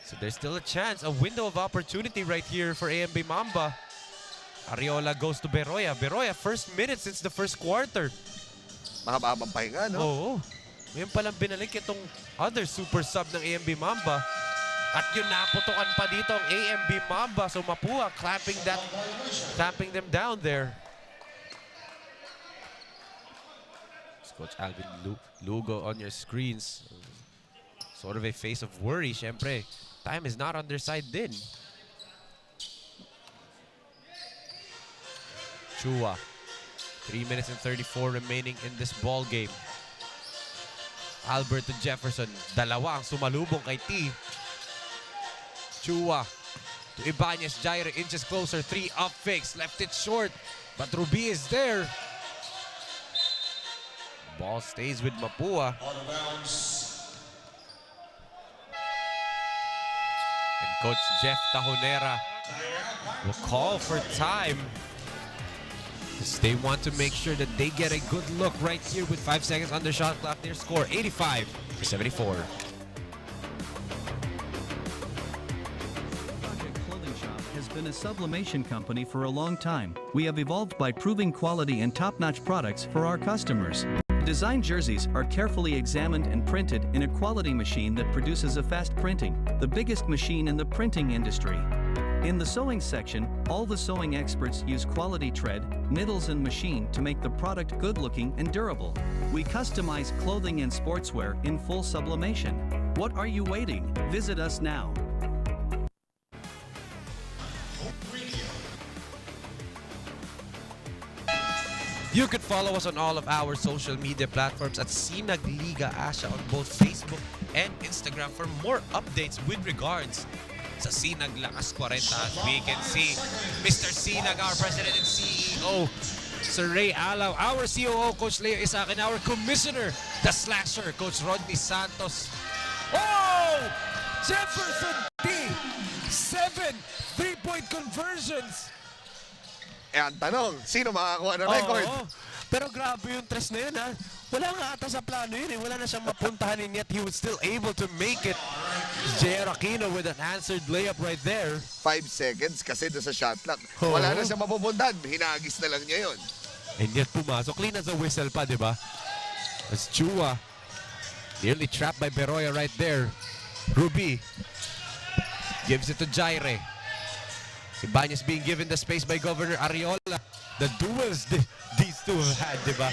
So there's still a chance, a window of opportunity right here for AMB Mamba. Ariola goes to Beroya. Beroya, first minute since the first quarter. Mahaba-habang pahinga, no? Oo. Ngayon palang binalik itong other super sub ng AMB Mamba. At yun, naputukan pa dito ang AMB Mamba. So Mapua clamping them down there. Coach Alvin Lugo on your screens. Sort of a face of worry, syempre. Time is not on their side din. Chua. 3 minutes and 34 remaining in this ball game. Albert to Jefferson. Dalawa ang sumalubong kay T. Chua to Ibanez. Jairo inches closer. 3 up fakes. Left it short. But Ruby is there. Ball stays with Mapua. And Coach Jeff Tahonera will call for time. They want to make sure that they get a good look right here with 5 seconds on the shot clock. Their score 85-74. Project Clothing Shop has been a sublimation company for a long time. We have evolved by proving quality and top-notch products for our customers. Design jerseys are carefully examined and printed in a quality machine that produces a fast printing, the biggest machine in the printing industry. In the sewing section, all the sewing experts use quality thread, needles and machine to make the product good-looking and durable. We customize clothing and sportswear in full sublimation. What are you waiting? Visit us now. You can follow us on all of our social media platforms at SINAG Liga Asya on both Facebook and Instagram for more updates with regards sa SINAG Lakas Kwarenta. As we can see, Mr. SINAG, our President and CEO, Sir Ray Alaw, our COO, Coach Leo Isakin, our Commissioner, the Slasher, Coach Rodney Santos. Oh! Jefferson T! 7 3-point conversions! Eh, ang tanong, sino makakuha ng record? Oo. Pero grabe yung tres na yun, ha? Wala nga ata sa plano yun, eh. Wala na siyang mapuntahan, and yet he was still able to make it. J.R. Aquino with an answered layup right there. 5 seconds kasi doon sa shot clock. Wala na siya mapupuntahan. Hinagis na lang niya yun. And yet pumasok. Clean as a whistle pa, di ba? As Chua nearly trapped by Beroya right there. Ruby gives it to Jaire. Ibanez being given the space by Governor Ariola. The duels these two have had, di ba?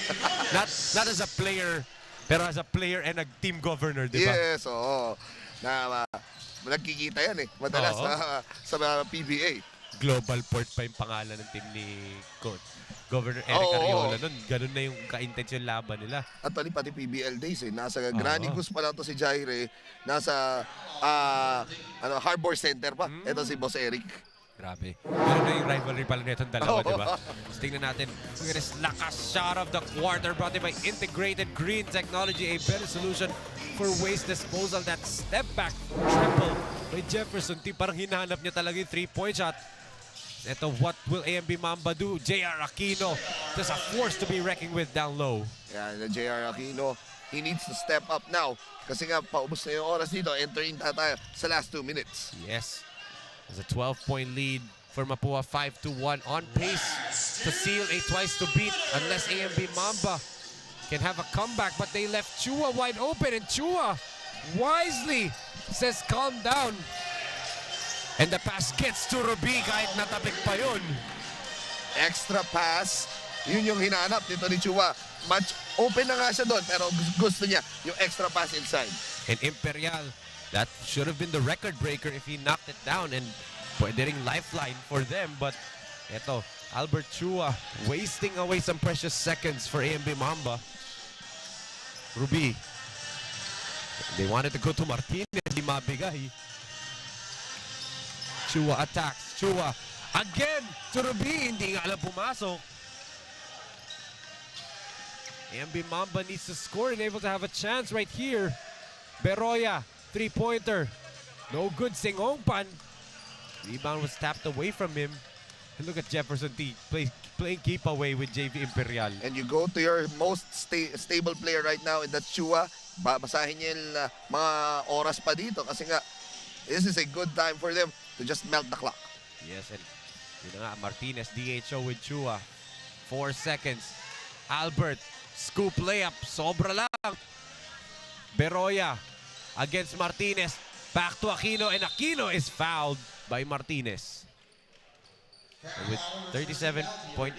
Not as a player, pero as a player and a team governor, di ba? Yes, oo. Nagkikita yan eh. Madalas sa mga PBA. Global port pa yung pangalan ng team ni Coach Governor Eric Ariola nun. Ganun na yung ka-intensyon laban nila. Actually, pati PBL days eh. Nasa Granicus pa lang to si Jaire. Nasa Harbor Center pa. Ito si Boss Eric. Grabe. Ganun na yung rivalry pala nitong dalawa, di ba? So, tingnan natin. Look at this lakas shot of the quarter brought to you by Integrated Green Technology, a better solution for waste disposal. That step back triple by Jefferson. Parang hinahanap niya talaga yung 3-point shot. Ito, what will AMB Mamba do? J.R. Aquino, just a force to be reckoned with down low. Yeah, the J.R. Aquino, he needs to step up now. Kasi nga, paubos na yung oras dito. Entering tayo sa last 2 minutes. Yes. There's a 12-point lead for Mapua, 5-1, on pace to seal a twice-to-beat unless AMB Mamba can have a comeback. But they left Chua wide open, and Chua wisely says, calm down. And the pass gets to Ruby kahit natabik pa yun. Extra pass, yun yung hinahanap dito ni Chua. Much open na nga siya doon, pero gusto niya yung extra pass inside. And Imperial, that should have been the record breaker if he knocked it down, and pwede ring lifeline for them. But eto, Albert Chua wasting away some precious seconds for AMB Mamba. Ruby, they wanted to go to Martinez, di mabigay. Chua attacks. Chua again to Ruby, hindi nga alam pumasok. AMB Mamba needs to score and able to have a chance right here. Beroya, 3-pointer. No good, Singongpan. Rebound was tapped away from him. And look at Jefferson T playing keep away with JV Imperial. And you go to your most stable player right now, and that's Chua. Babasahin niya yung mga oras pa dito kasi nga, this is a good time for them to just melt the clock. Yes, and yun na nga, Martinez, DHO with Chua. 4 seconds. Albert, scoop layup. Sobra lang. Beroya against Martinez. Back to Aquino, and Aquino is fouled by Martinez. And with 37.87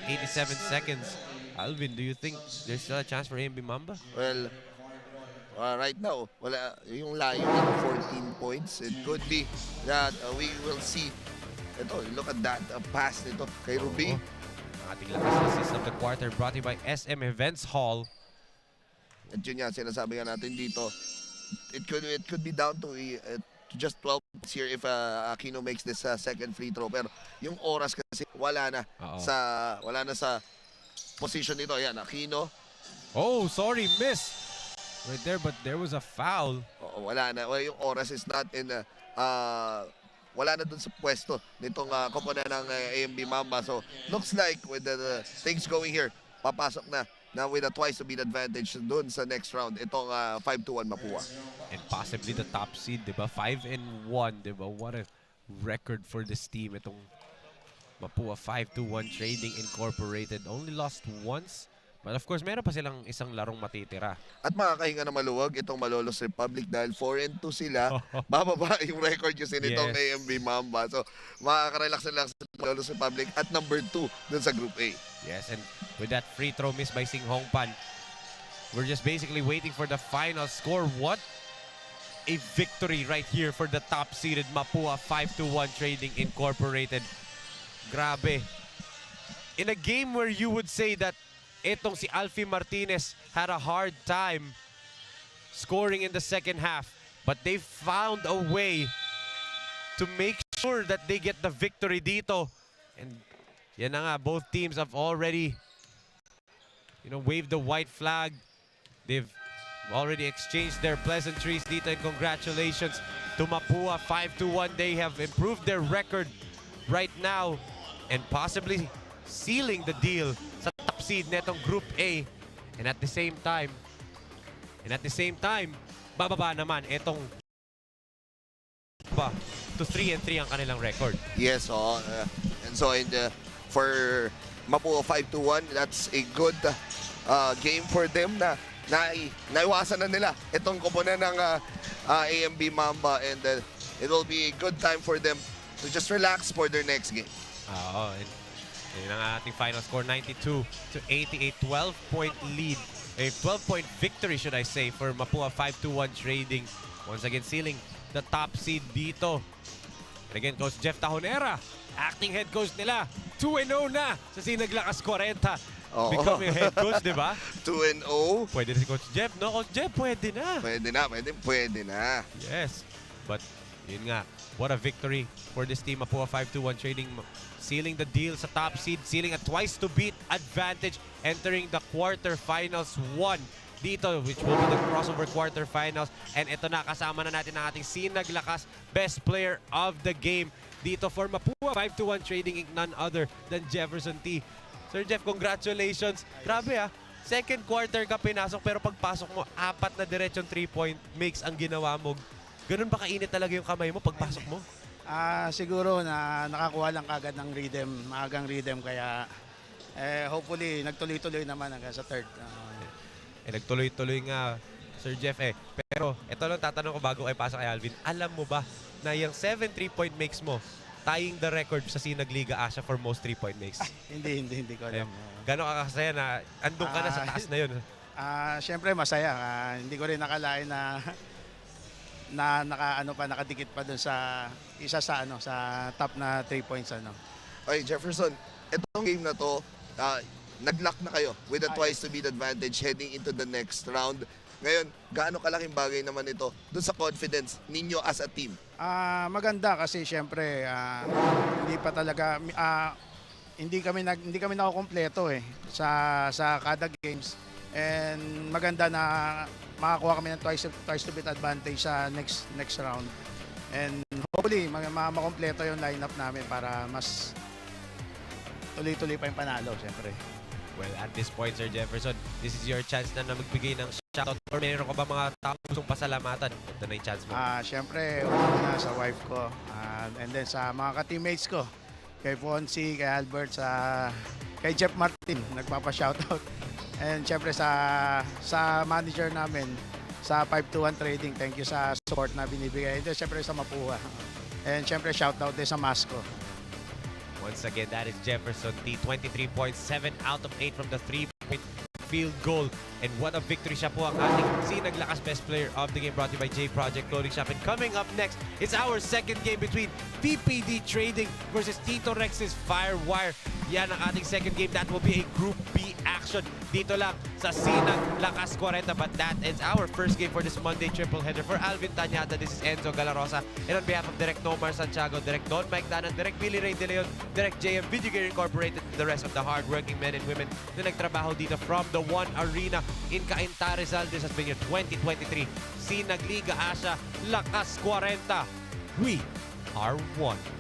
seconds, Alvin, do you think there's still a chance for AMB Mamba? Well, right now, wala yung layo ng 14 points. It could be that we will see. Ito, look at that pass nito kay Ruby. Ating lakas assist of the quarter brought to you by SM Events Hall. At yun nga, sinasabi nga natin dito, it could be down to just 12 points here if Aquino makes this second free throw. Pero yung oras kasi wala na sa position nito. Ayan, Aquino. Oh, sorry, miss. Right there, but there was a foul. Oo, wala na. Well, yung oras is not in wala na dun sa pwesto nitong koponan ng AMB Mamba. So, looks like with the things going here, papasok na with a twice to beat advantage dun sa next round. Itong 5-1 Mapua. And possibly the top seed, diba? 5-1, diba? What a record for this team. Itong Mapua 5-1 Trading Incorporated. Only lost once. But of course, meron pa silang isang larong matitira. At makakahinga na maluwag itong Malolos Republic dahil 4-2 sila. Bababa yung record kasi nitong AMB Mamba. So, makakarelax na lang sa Malolos Republic at number 2 dun sa Group A. Yes, and with that free throw miss by Sing Hong Pan, we're just basically waiting for the final score. What a victory right here for the top-seeded Mapua 5-1 Trading Incorporated. Grabe. In a game where you would say that itong si Alfie Martinez had a hard time scoring in the second half, but they found a way to make sure that they get the victory dito. And yan na nga, both teams have already, waved the white flag. They've already exchanged their pleasantries dito, and congratulations to Mapua 5-1. They have improved their record right now and possibly sealing the deal sa top seed netong Group A. And at the same time, bababa naman itong to 3-3 ang kanilang record. Yes, and so for Mapua 5-1, that's a good game for them na naiwasan na nila itong koponan ng AMB Mamba, and it will be a good time for them to just relax for their next game. Yun ang ating final score, 92-88, 12-point lead. A 12-point victory, should I say, for Mapua 5-1 Trading. Once again, sealing the top seed dito. And again, Coach Jeff Tahonera, acting head coach nila. 2-0 na sa SINAG LAKAS KWARENTA. Becoming head coach, di ba? 2-0. Pwede na si Coach Jeff, no? Coach Jeff, pwede na. Pwede na. Yes. But, yun nga, what a victory for this team. Mapua 5-1 Trading, sealing the deal sa top seed, sealing a twice-to-beat advantage, entering the quarterfinals 1 dito, which will be the crossover quarterfinals. And ito na, kasama na natin ang ating SINAG LAKAS Best Player of the Game dito for Mapua 5-1 Trading, none other than Jefferson T. Sir Jeff, congratulations. Grabe second quarter ka pinasok, pero pagpasok mo, 4 na diretsong 3-point makes ang ginawa mo. Ganun ba kainit talaga yung kamay mo pagpasok mo? Siguro na nakakuha lang kagad ng rhythm, maagang rhythm, kaya hopefully nagtuloy-tuloy naman hanggang sa third. Nagtuloy-tuloy nga, Sir Jeff Pero ito lang tatanong ko bago kayo pasok kay Alvin. Alam mo ba na yung 7 3-point makes mo tying the record sa SINAG Liga Asya for most 3-point makes? Hindi ko alam. Gano'n ka kasaya na andun ka na sa taas na yun? Siyempre masaya. Hindi ko rin nakalain na nakadikit pa doon sa isa sa top na 3 points Okay, Jefferson, itong game na to, nag-lock na kayo with a twice to beat advantage heading into the next round. Ngayon, gaano kalaking bagay naman ito doon sa confidence ninyo as a team? Maganda kasi syempre hindi pa talaga hindi kami nakukumpleto sa kada games, and maganda na makakuha kami ng twice to beat advantage sa next round, and hopefully makompleto yung lineup namin para mas tuloy-tuloy pa yung panalo syempre. Well, at this point, Sir Jefferson, this is your chance na magbigay ng shoutout, or meron ka ba mga tao gustong pasalamatan? Ito na yung chance mo. Syempre, una sa wife ko, and then sa mga ka-teammates ko, kay Fonzie, kay Albert, kay Jeff Martin, nagpapa-shoutout. And syempre sa manager namin, sa 5-1 Trading, thank you sa support na binibigay. And then syempre sa Mapua. And syempre shoutout din sa Masco. Once again, that is Jefferson T. 23 points, 7 out of 8 from the 3-point field goal. And what a victory siya po ang ating SINAG LAKAS Best Player of the Game, brought to you by J Project Clothing Shop. And coming up next, it's our second game between PPD Trading versus Tito Rex's Firewire. Yan ang ating second game. That will be a Group B action. action dito lang sa Sinag Lakas Kwarenta. But that is our first game for this Monday triple header. For Alvin Tañata, this is Enzo Galarosa. And on behalf of Direk Nomar Santiago, Direk Don Mike Danan, Direk Billy Ray De Leon, Direk JM Video Gear Incorporated, the rest of the hardworking men and women na nagtrabaho dito from the One Arena in CAINTA, Rizal. This has been your 2023 Sinag Liga Asya Lakas Kwarenta. We are one.